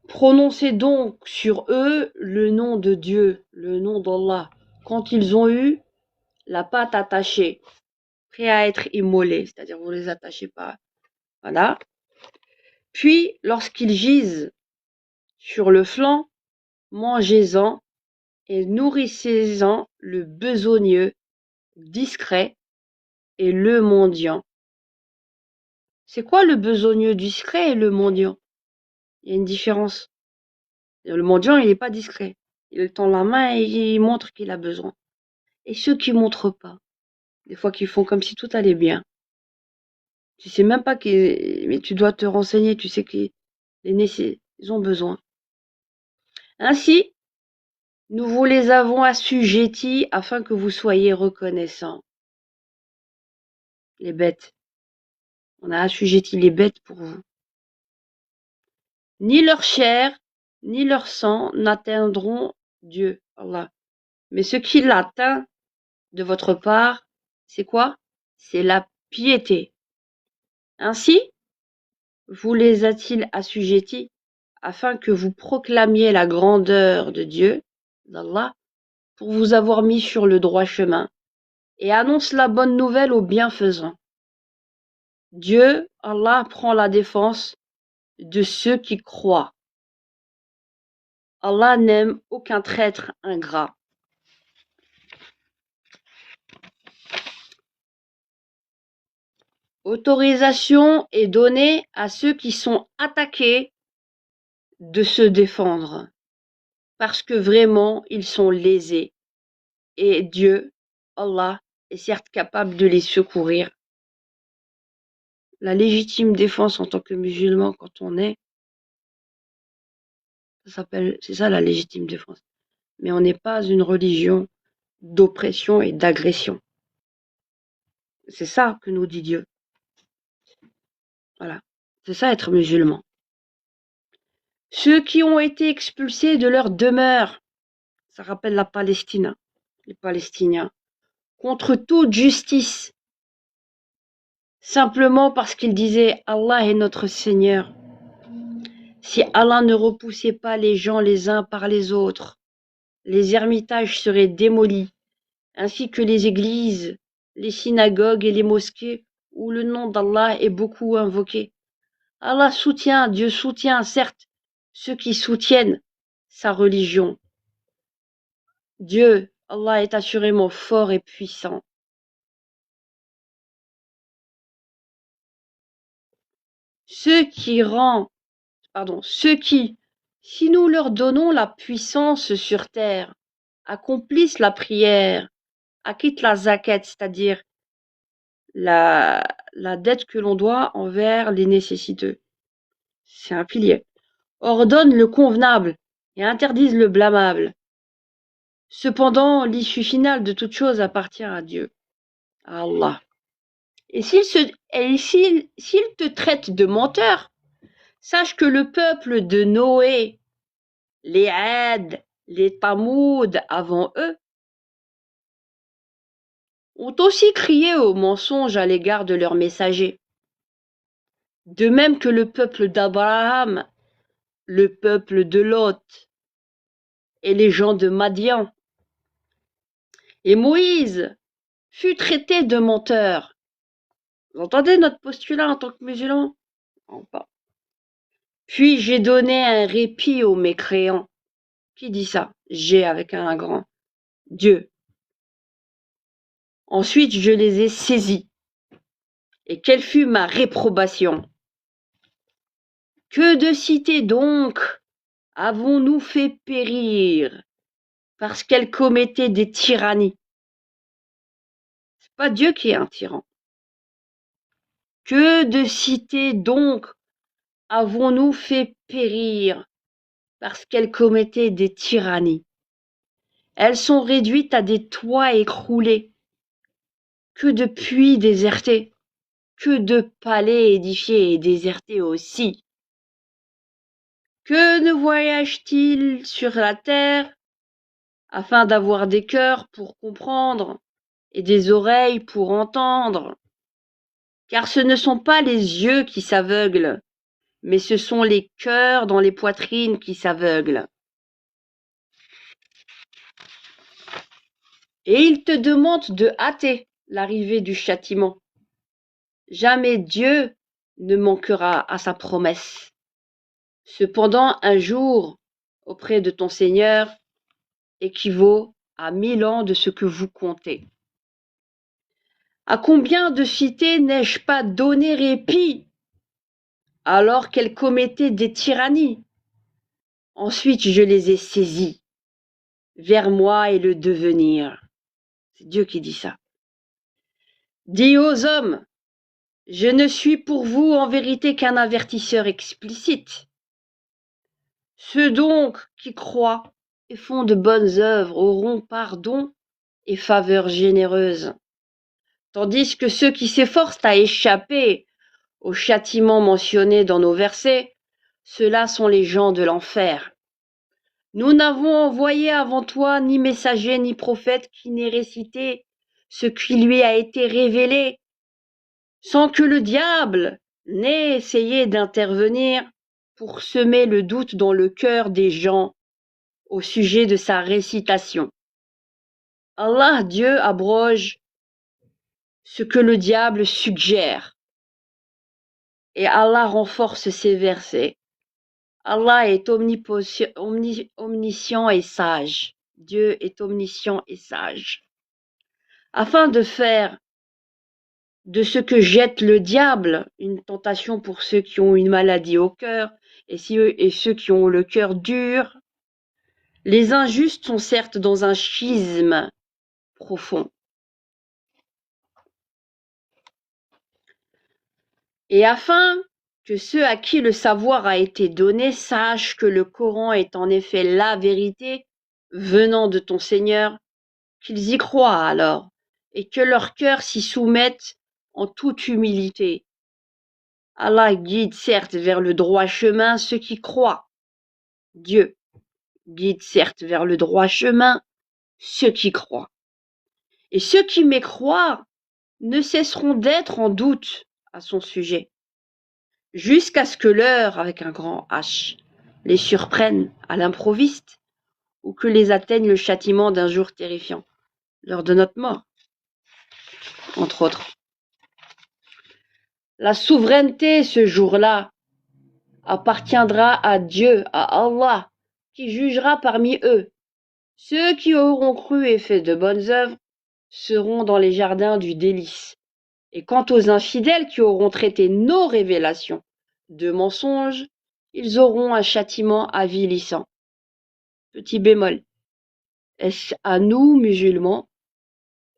Prononcez donc sur eux le nom de Dieu, le nom d'Allah, quand ils ont eu la patte attachée, prêts à être immolés, c'est-à-dire vous les attachez pas. Voilà. Puis, lorsqu'ils gisent sur le flanc, mangez-en et nourrissez-en le besogneux, discret, et le mendiant. C'est quoi le besogneux discret et le mendiant? Il y a une différence. Le mendiant, il n'est pas discret. Il tend la main et il montre qu'il a besoin. Et ceux qui montrent pas, des fois qui font comme si tout allait bien. Tu sais même pas mais tu dois te renseigner, tu sais qu'ils ils ont besoin. Ainsi, nous vous les avons assujettis afin que vous soyez reconnaissants. Les bêtes. On a assujetti les bêtes pour vous. Ni leur chair, ni leur sang n'atteindront Dieu, Allah. Mais ce qui l'atteint de votre part, c'est quoi? C'est la piété. Ainsi, vous les a-t-il assujettis afin que vous proclamiez la grandeur de Dieu, d'Allah, pour vous avoir mis sur le droit chemin, et annonce la bonne nouvelle aux bienfaisants. Dieu, Allah, prend la défense de ceux qui croient. Allah n'aime aucun traître ingrat. Autorisation est donnée à ceux qui sont attaqués de se défendre, parce que vraiment ils sont lésés, et Dieu, Allah, est certes capable de les secourir. La légitime défense en tant que musulman quand on est, c'est ça la légitime défense. Mais on n'est pas une religion d'oppression et d'agression. C'est ça que nous dit Dieu. Voilà. C'est ça être musulman. Ceux qui ont été expulsés de leur demeure, ça rappelle la Palestine, les Palestiniens, contre toute justice, simplement parce qu'ils disaient Allah est notre Seigneur. Si Allah ne repoussait pas les gens les uns par les autres, les ermitages seraient démolis, ainsi que les églises, les synagogues et les mosquées où le nom d'Allah est beaucoup invoqué. Allah soutient, Dieu soutient, certes, ceux qui soutiennent sa religion. Dieu, Allah est assurément fort et puissant. Ceux qui, si nous leur donnons la puissance sur terre, accomplissent la prière, acquittent la zakat, c'est-à-dire la dette que l'on doit envers les nécessiteux. C'est un pilier. Ordonnent le convenable et interdisent le blâmable. Cependant, l'issue finale de toute chose appartient à Dieu, à Allah. Et s'il te traite de menteur, sache que le peuple de Noé, les Ad, les Tamoud avant eux, ont aussi crié au mensonge à l'égard de leurs messagers. De même que le peuple d'Abraham, le peuple de Lot et les gens de Madian. Et Moïse fut traité de menteur. Vous entendez notre postulat en tant que musulman? Non, pas. Puis j'ai donné un répit aux mécréants. Qui dit ça? J'ai avec un grand. Dieu. Ensuite je les ai saisis. Et quelle fut ma réprobation? Que de cités donc avons-nous fait périr parce qu'elles commettaient des tyrannies? C'est pas Dieu qui est un tyran. Que de cités donc avons-nous fait périr parce qu'elles commettaient des tyrannies. Elles sont réduites à des toits écroulés, que de puits désertés, que de palais édifiés et désertés aussi. Que ne voyage-t-il sur la terre afin d'avoir des cœurs pour comprendre et des oreilles pour entendre? Car ce ne sont pas les yeux qui s'aveuglent, mais ce sont les cœurs dans les poitrines qui s'aveuglent. Et il te demande de hâter l'arrivée du châtiment. Jamais Dieu ne manquera à sa promesse. Cependant, un jour auprès de ton Seigneur équivaut à 1000 ans de ce que vous comptez. À combien de cités n'ai-je pas donné répit alors qu'elles commettaient des tyrannies? Ensuite je les ai saisies. Vers moi est le devenir. C'est Dieu qui dit ça. Dis aux hommes, je ne suis pour vous en vérité qu'un avertisseur explicite. Ceux donc qui croient et font de bonnes œuvres auront pardon et faveur généreuse, tandis que ceux qui s'efforcent à échapper au châtiment mentionné dans nos versets, ceux-là sont les gens de l'enfer. Nous n'avons envoyé avant toi ni messager ni prophète qui n'ait récité ce qui lui a été révélé, sans que le diable n'ait essayé d'intervenir pour semer le doute dans le cœur des gens au sujet de sa récitation. Allah, Dieu, abroge ce que le diable suggère, et Allah renforce ses versets. Allah est omniscient et sage. Dieu est omniscient et sage. Afin de faire de ce que jette le diable une tentation pour ceux qui ont une maladie au cœur et ceux qui ont le cœur dur, les injustes sont certes dans un schisme profond. Et afin que ceux à qui le savoir a été donné sachent que le Coran est en effet la vérité venant de ton Seigneur, qu'ils y croient alors, et que leur cœur s'y soumette en toute humilité. Allah guide certes vers le droit chemin ceux qui croient. Dieu guide certes vers le droit chemin ceux qui croient. Et ceux qui mécroient ne cesseront d'être en doute à son sujet, jusqu'à ce que l'heure, avec un grand H, les surprenne à l'improviste, ou que les atteigne le châtiment d'un jour terrifiant, l'heure de notre mort, entre autres. La souveraineté, ce jour-là, appartiendra à Dieu, à Allah, qui jugera parmi eux. Ceux qui auront cru et fait de bonnes œuvres seront dans les jardins du délice. Et quant aux infidèles qui auront traité nos révélations de mensonges, ils auront un châtiment avilissant. Petit bémol. Est-ce à nous, musulmans,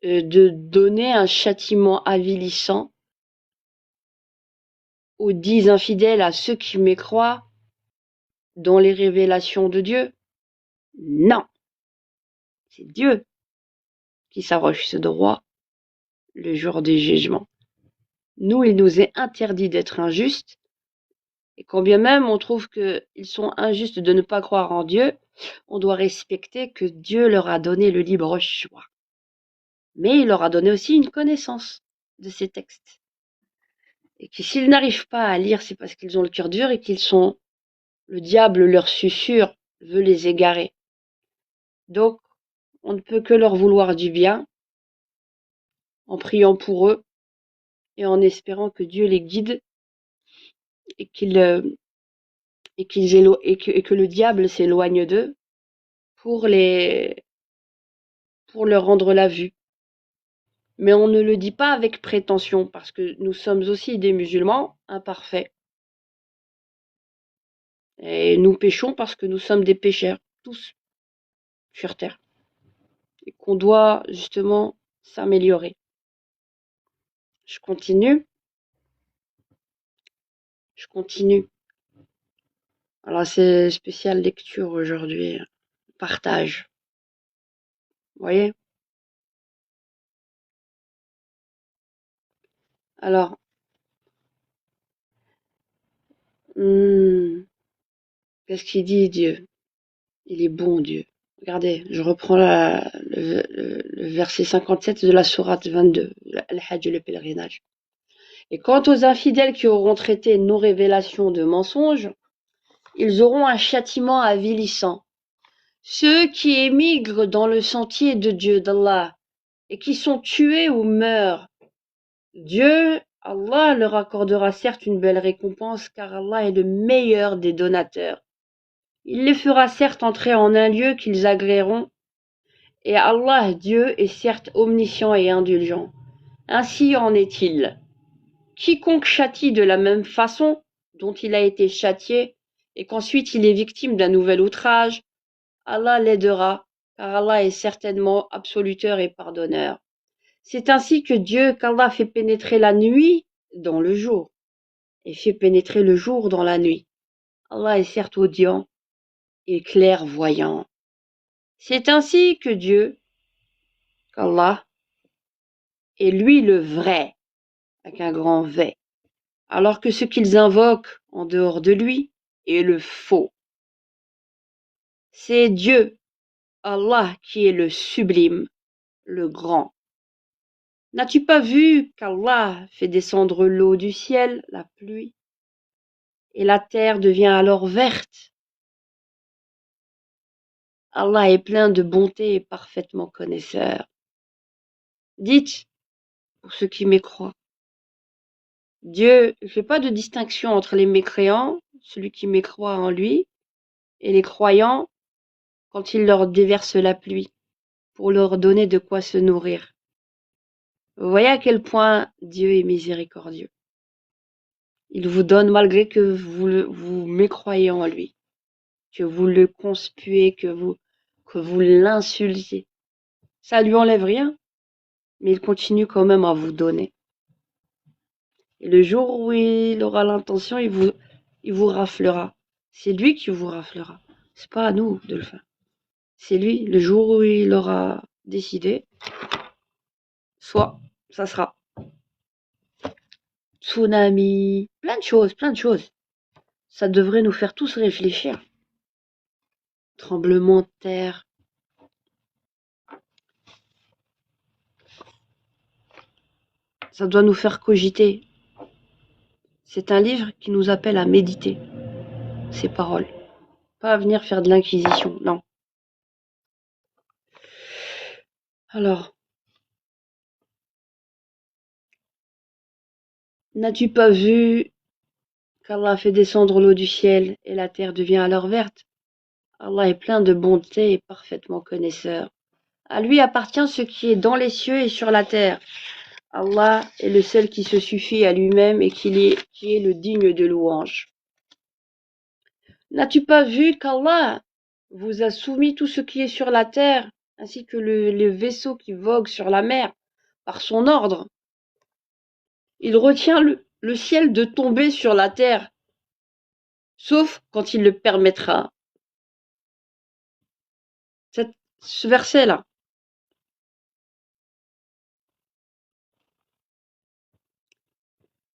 de donner un châtiment avilissant aux 10 infidèles, à ceux qui mécroient dans les révélations de Dieu? Non. C'est Dieu qui s'arroge ce droit le jour du jugement. Nous, il nous est interdit d'être injustes, et quand bien même on trouve qu'ils sont injustes de ne pas croire en Dieu, on doit respecter que Dieu leur a donné le libre choix. Mais il leur a donné aussi une connaissance de ces textes. Et que s'ils n'arrivent pas à lire, c'est parce qu'ils ont le cœur dur et le diable leur susurre, veut les égarer. Donc, on ne peut que leur vouloir du bien, en priant pour eux, et en espérant que Dieu les guide, et que le diable s'éloigne d'eux pour leur rendre la vue. Mais on ne le dit pas avec prétention, parce que nous sommes aussi des musulmans imparfaits. Et nous péchons parce que nous sommes des pécheurs, tous, sur terre. Et qu'on doit justement s'améliorer. Je continue. Alors c'est spécial lecture aujourd'hui, partage, vous voyez? Alors, qu'est-ce qu'il dit Dieu? Il est bon Dieu. Regardez, je reprends le verset 57 de la sourate 22, Al-Hajj, le pèlerinage. Et quant aux infidèles qui auront traité nos révélations de mensonges, ils auront un châtiment avilissant. Ceux qui émigrent dans le sentier de Dieu, d'Allah, et qui sont tués ou meurent, Dieu, Allah, leur accordera certes une belle récompense, car Allah est le meilleur des donateurs. Il les fera certes entrer en un lieu qu'ils agréeront, et Allah, Dieu, est certes omniscient et indulgent. Ainsi en est-il. Quiconque châtie de la même façon dont il a été châtié, et qu'ensuite il est victime d'un nouvel outrage, Allah l'aidera, car Allah est certainement absoluteur et pardonneur. C'est ainsi que Dieu, qu'Allah fait pénétrer la nuit dans le jour, et fait pénétrer le jour dans la nuit. Allah est certes audient et clairvoyant. C'est ainsi que Dieu, qu'Allah, est lui le vrai, avec un grand V, alors que ce qu'ils invoquent en dehors de lui est le faux. C'est Dieu, Allah, qui est le sublime, le grand. N'as-tu pas vu qu'Allah fait descendre l'eau du ciel, la pluie, et la terre devient alors verte? Allah est plein de bonté et parfaitement connaisseur. Dites, pour ceux qui mécroient, Dieu ne fait pas de distinction entre les mécréants, celui qui mécroit en lui, et les croyants quand il leur déverse la pluie, pour leur donner de quoi se nourrir. Vous voyez à quel point Dieu est miséricordieux. Il vous donne malgré que vous mécroyez en lui, que vous le conspuez, que vous l'insultez. Ça lui enlève rien, mais il continue quand même à vous donner. Et le jour où il aura l'intention, il vous raflera. C'est lui qui vous raflera. C'est pas à nous de le faire. C'est lui, le jour où il aura décidé, soit ça sera tsunami, plein de choses, plein de choses. Ça devrait nous faire tous réfléchir. Tremblement de terre. Ça doit nous faire cogiter. C'est un livre qui nous appelle à méditer ces paroles. Pas à venir faire de l'inquisition, non. Alors, n'as-tu pas vu qu'Allah fait descendre l'eau du ciel et la terre devient alors verte? Allah est plein de bonté et parfaitement connaisseur. À lui appartient ce qui est dans les cieux et sur la terre. Allah est le seul qui se suffit à lui-même et qui est le digne de louange. N'as-tu pas vu qu'Allah vous a soumis tout ce qui est sur la terre, ainsi que les vaisseaux qui voguent sur la mer, par son ordre? Il retient le ciel de tomber sur la terre, sauf quand il le permettra. Ce verset-là.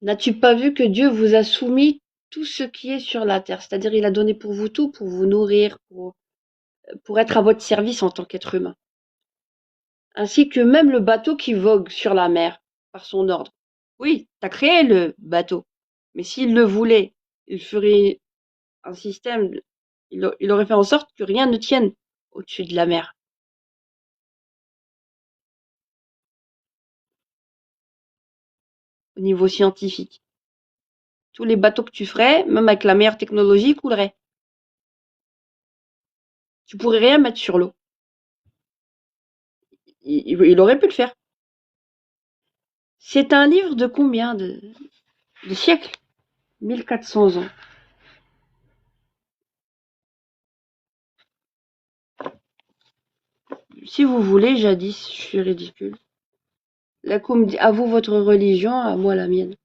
N'as-tu pas vu que Dieu vous a soumis tout ce qui est sur la terre? C'est-à-dire, il a donné pour vous tout, pour vous nourrir, pour être à votre service en tant qu'être humain. Ainsi que même le bateau qui vogue sur la mer, par son ordre. Oui, t'as créé le bateau. Mais s'il le voulait, il ferait un système, il aurait fait en sorte que rien ne tienne au-dessus de la mer. Au niveau scientifique. Tous les bateaux que tu ferais, même avec la meilleure technologie, couleraient. Tu pourrais rien mettre sur l'eau. Il aurait pu le faire. C'est un livre de combien de siècles? 1400 ans. Si vous voulez, jadis, je suis ridicule. À vous votre religion, à moi la mienne.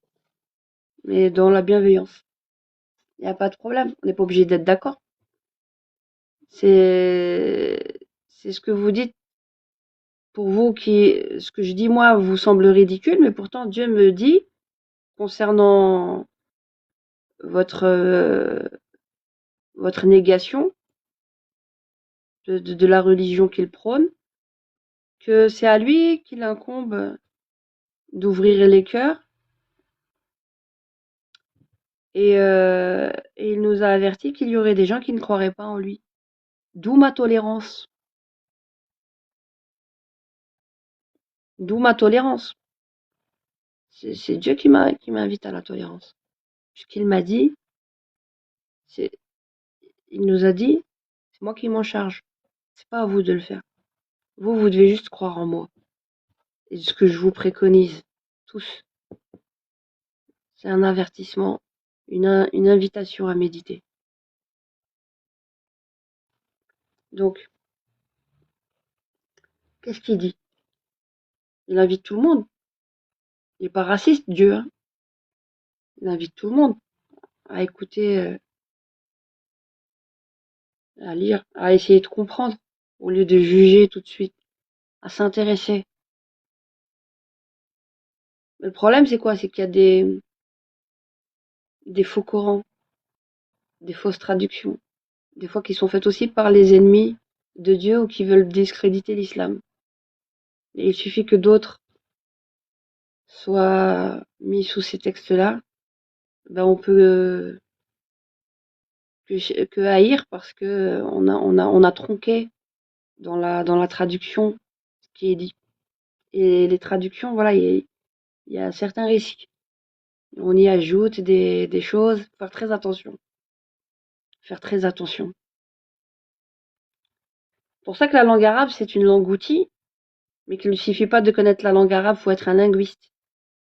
Mais dans la bienveillance. Il n'y a pas de problème. On n'est pas obligé d'être d'accord. C'est ce que vous dites pour vous ce que je dis moi vous semble ridicule, mais pourtant Dieu me dit concernant votre votre négation de la religion qu'il prône, que c'est à lui qu'il incombe d'ouvrir les cœurs et il nous a averti qu'il y aurait des gens qui ne croiraient pas en lui. D'où ma tolérance. D'où ma tolérance. C'est Dieu qui m'invite à la tolérance. Puisqu'il m'a dit, c'est, il nous a dit, c'est moi qui m'en charge. C'est pas à vous de le faire. Vous devez juste croire en moi. Et ce que je vous préconise, tous, c'est un avertissement, une invitation à méditer. Donc, qu'est-ce qu'il dit? Il invite tout le monde. Il n'est pas raciste, Dieu. Hein. Il invite tout le monde à écouter, à lire, à essayer de comprendre, au lieu de juger tout de suite, à s'intéresser. Mais le problème, c'est quoi? C'est qu'il y a des faux Corans, des fausses traductions, des fois qui sont faites aussi par les ennemis de Dieu ou qui veulent discréditer l'islam. Et il suffit que d'autres soient mis sous ces textes-là, ben on peut que haïr parce que on a tronqué dans la traduction ce qui est dit. Et les traductions, voilà, il y a certains risques. On y ajoute des choses, faut faire très attention. Faire très attention. C'est pour ça que la langue arabe, c'est une langue outil, mais qu'il ne suffit pas de connaître la langue arabe, faut être un linguiste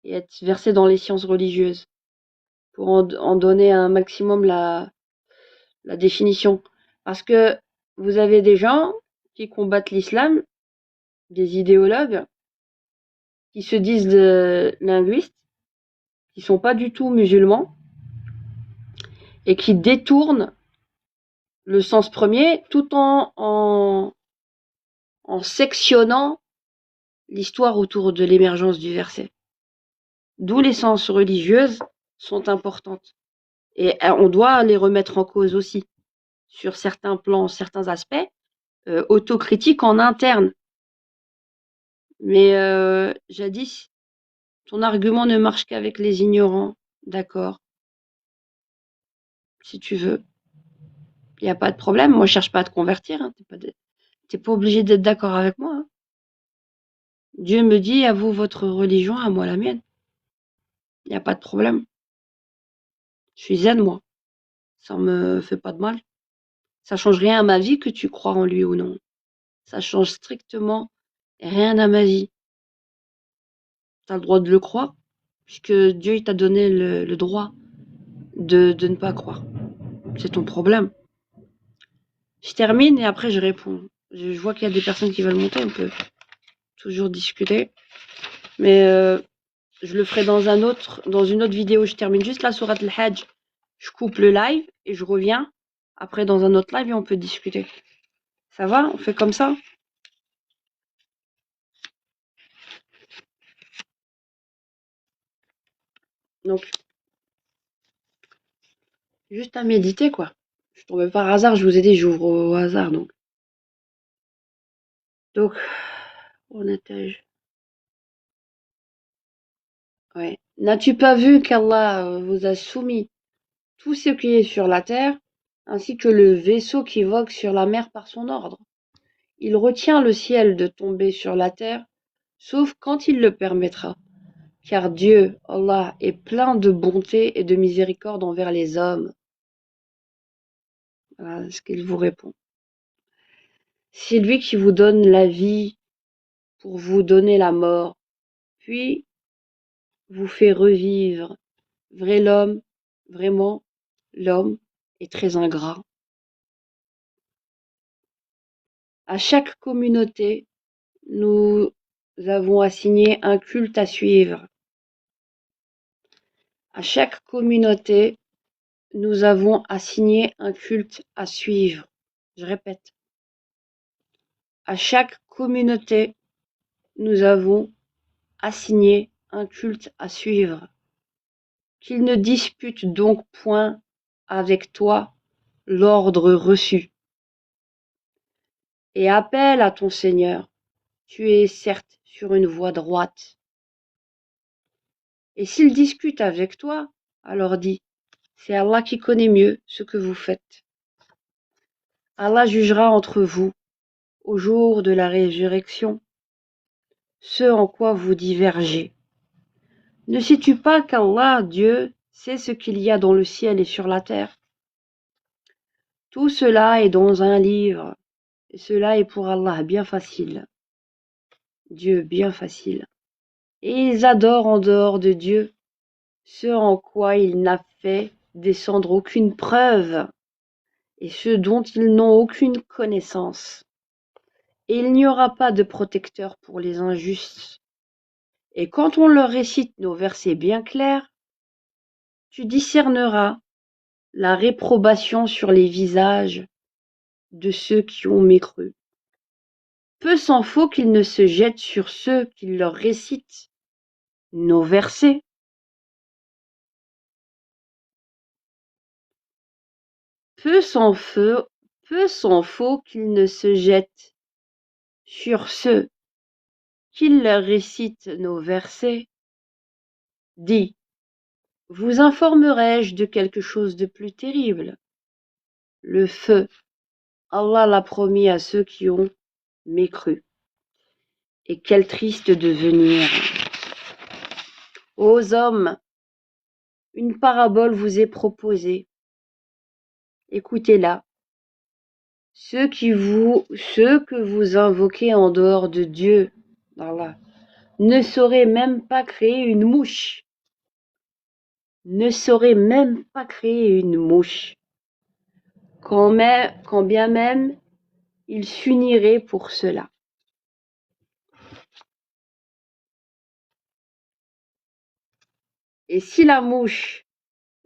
et être versé dans les sciences religieuses pour en donner un maximum la définition. Parce que vous avez des gens qui combattent l'islam, des idéologues, qui se disent linguistes, qui sont pas du tout musulmans, et qui détournent le sens premier tout en sectionnant l'histoire autour de l'émergence du verset. D'où les sciences religieuses sont importantes. Et on doit les remettre en cause aussi, sur certains plans, certains aspects, autocritique en interne. Mais jadis, ton argument ne marche qu'avec les ignorants. D'accord. Si tu veux. Il n'y a pas de problème. Moi, je cherche pas à te convertir. Hein. T'es pas obligé d'être d'accord avec moi. Hein. Dieu me dit, à vous votre religion, à moi la mienne. Il n'y a pas de problème. Je suis zen, moi. Ça me fait pas de mal. Ça change rien à ma vie que tu crois en lui ou non. Ça change strictement rien à ma vie. T'as le droit de le croire, puisque Dieu il t'a donné le droit de ne pas croire. C'est ton problème. Je termine et après je réponds. Je vois qu'il y a des personnes qui veulent monter, on peut toujours discuter. Mais je le ferai dans une autre vidéo. Je termine juste la sourate al-Hajj. Je coupe le live et je reviens après dans un autre live et on peut discuter. Ça va? On fait comme ça? Donc, juste à méditer, quoi. Je suis tombée par hasard, je vous ai dit, j'ouvre au hasard, Donc, on étais. Ouais. N'as-tu pas vu qu'Allah vous a soumis tout ce qui est sur la terre, ainsi que le vaisseau qui vogue sur la mer par son ordre? Il retient le ciel de tomber sur la terre, sauf quand il le permettra, car Dieu, Allah, est plein de bonté et de miséricorde envers les hommes. Voilà ce qu'il vous répond. C'est lui qui vous donne la vie pour vous donner la mort, puis vous fait revivre. Vraiment, l'homme est très ingrat. À chaque communauté, nous avons assigné un culte à suivre. À chaque communauté, nous avons assigné un culte à suivre. Je répète, à chaque communauté, nous avons assigné un culte à suivre. Qu'il ne dispute donc point avec toi l'ordre reçu. Et appelle à ton Seigneur, tu es certes sur une voie droite. Et s'il discute avec toi, alors dis, c'est Allah qui connaît mieux ce que vous faites. Allah jugera entre vous, au jour de la résurrection, ce en quoi vous divergez. Ne sais-tu pas qu'Allah, Dieu, sait ce qu'il y a dans le ciel et sur la terre? Tout cela est dans un livre, et cela est pour Allah bien facile. Dieu bien facile. Et ils adorent en dehors de Dieu ce en quoi il n'a fait descendre aucune preuve, et ce dont ils n'ont aucune connaissance. Et il n'y aura pas de protecteur pour les injustes. Et quand on leur récite nos versets bien clairs, tu discerneras la réprobation sur les visages de ceux qui ont mécru. Peu s'en faut qu'ils ne se jettent sur ceux qui leur récitent nos versets. Peu s'en faut qu'ils ne se jettent sur ceux qui leur récitent nos versets. Dis, vous informerai-je de quelque chose de plus terrible? Le feu, Allah l'a promis à ceux qui ont mécru. Et quel triste devenir! Ô hommes, une parabole vous est proposée. Écoutez-la. Ceux que vous invoquez en dehors de Dieu, Allah, ne sauraient même pas créer une mouche. Ne sauraient même pas créer une mouche. Quand bien même ils s'uniraient pour cela. Et si la mouche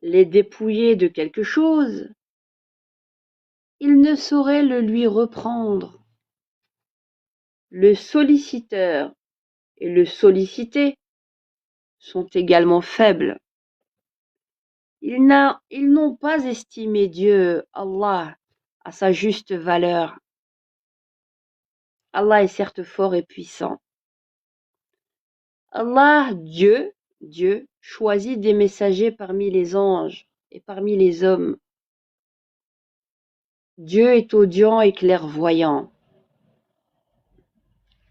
les dépouillait de quelque chose, ils ne sauraient le lui reprendre. Le solliciteur et le sollicité sont également faibles. Ils n'ont pas estimé Dieu, Allah, à sa juste valeur. Allah est certes fort et puissant. Allah, Dieu, choisit des messagers parmi les anges et parmi les hommes. Dieu est audient et clairvoyant.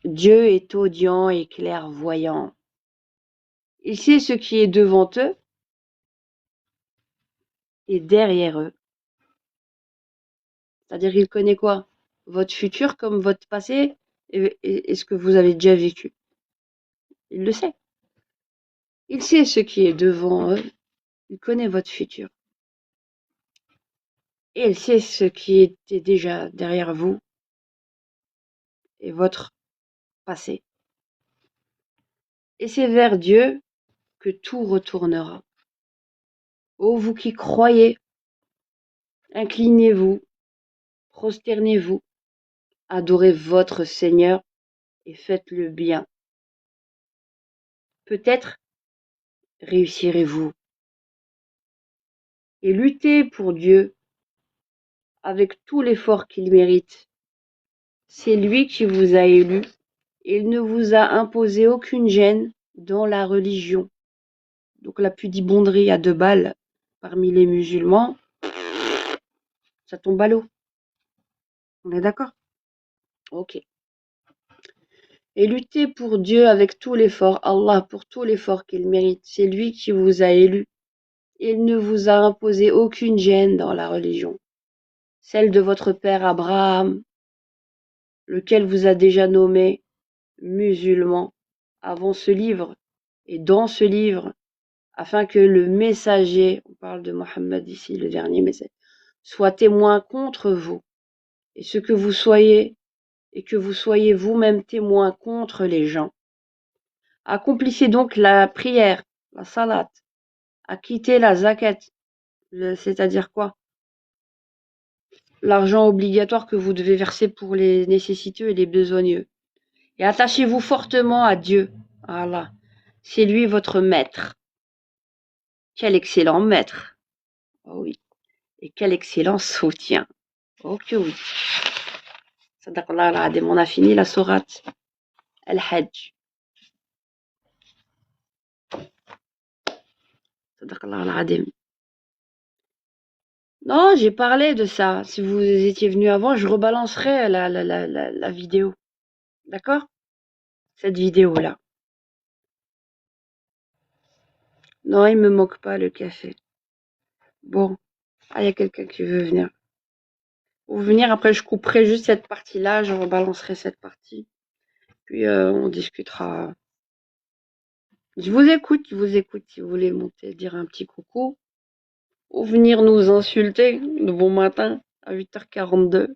Dieu est audient et clairvoyant. Il sait ce qui est devant eux et derrière eux. C'est-à-dire qu'il connaît quoi? Votre futur comme votre passé et ce que vous avez déjà vécu. Il le sait. Il sait ce qui est devant eux. Il connaît votre futur. Et il sait ce qui était déjà derrière vous et votre passé. Et c'est vers Dieu que tout retournera. Ô vous qui croyez, inclinez-vous, prosternez-vous, adorez votre Seigneur et faites le bien. Peut-être réussirez-vous. Et luttez pour Dieu avec tout l'effort qu'il mérite. C'est lui qui vous a élu. Il ne vous a imposé aucune gêne dans la religion. Donc la pudibonderie à 2 balles parmi les musulmans, ça tombe à l'eau. On est d'accord? Ok. Et luttez pour Dieu avec tout l'effort, Allah pour tout l'effort qu'il mérite. C'est lui qui vous a élu. Il ne vous a imposé aucune gêne dans la religion. Celle de votre père Abraham, lequel vous a déjà nommé musulman avant ce livre et dans ce livre, afin que le messager, on parle de Mohammed ici, le dernier messager, soit témoin contre vous, et que vous soyez vous-même témoin contre les gens. Accomplissez donc la prière, la salat, acquittez la zakat, C'est-à-dire quoi? L'argent obligatoire que vous devez verser pour les nécessiteux et les besogneux. Et attachez-vous fortement à Dieu. Voilà. C'est lui votre maître. Quel excellent maître. Oh oui. Et quel excellent soutien. Oh que oui. Sadaqallah al-Adim. On a fini la sourate Al-Hajj. Sadaqallah al-Adim. Non, j'ai parlé de ça. Si vous étiez venu avant, je rebalancerai la vidéo. D'accord? Cette vidéo-là. Non, il me manque pas le café. Bon. Ah, il y a quelqu'un qui veut venir. Vous venir, après je couperai juste cette partie-là, je rebalancerai cette partie. Puis on discutera. Je vous écoute si vous voulez monter, dire un petit coucou. Ou venir nous insulter de bon matin à 8h42.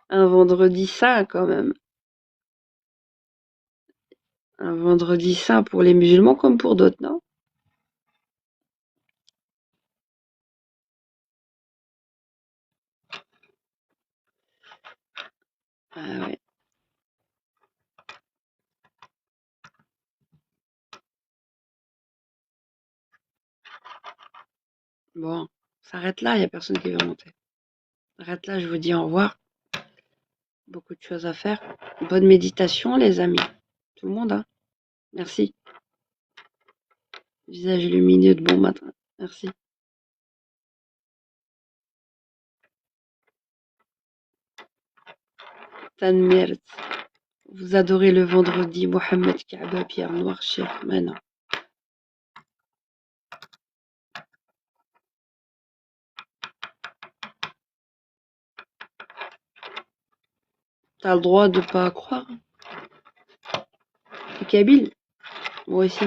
Un vendredi saint quand même. Un vendredi saint pour les musulmans comme pour d'autres, non? Ah ouais. Bon, ça s'arrête là, il n'y a personne qui veut monter. Arrête là, je vous dis au revoir. Beaucoup de choses à faire. Bonne méditation, les amis. Tout le monde, hein. Merci. Visage lumineux de bon matin. Merci. Tanmirt. Vous adorez le vendredi, Mohamed Kaaba, Pierre Noir, Cheikh Mana. T'as le droit de pas croire. T'es kabyle? Moi aussi.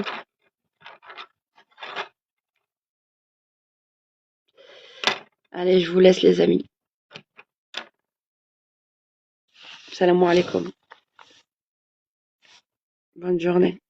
Allez, je vous laisse les amis. Salam alaikum. Bonne journée.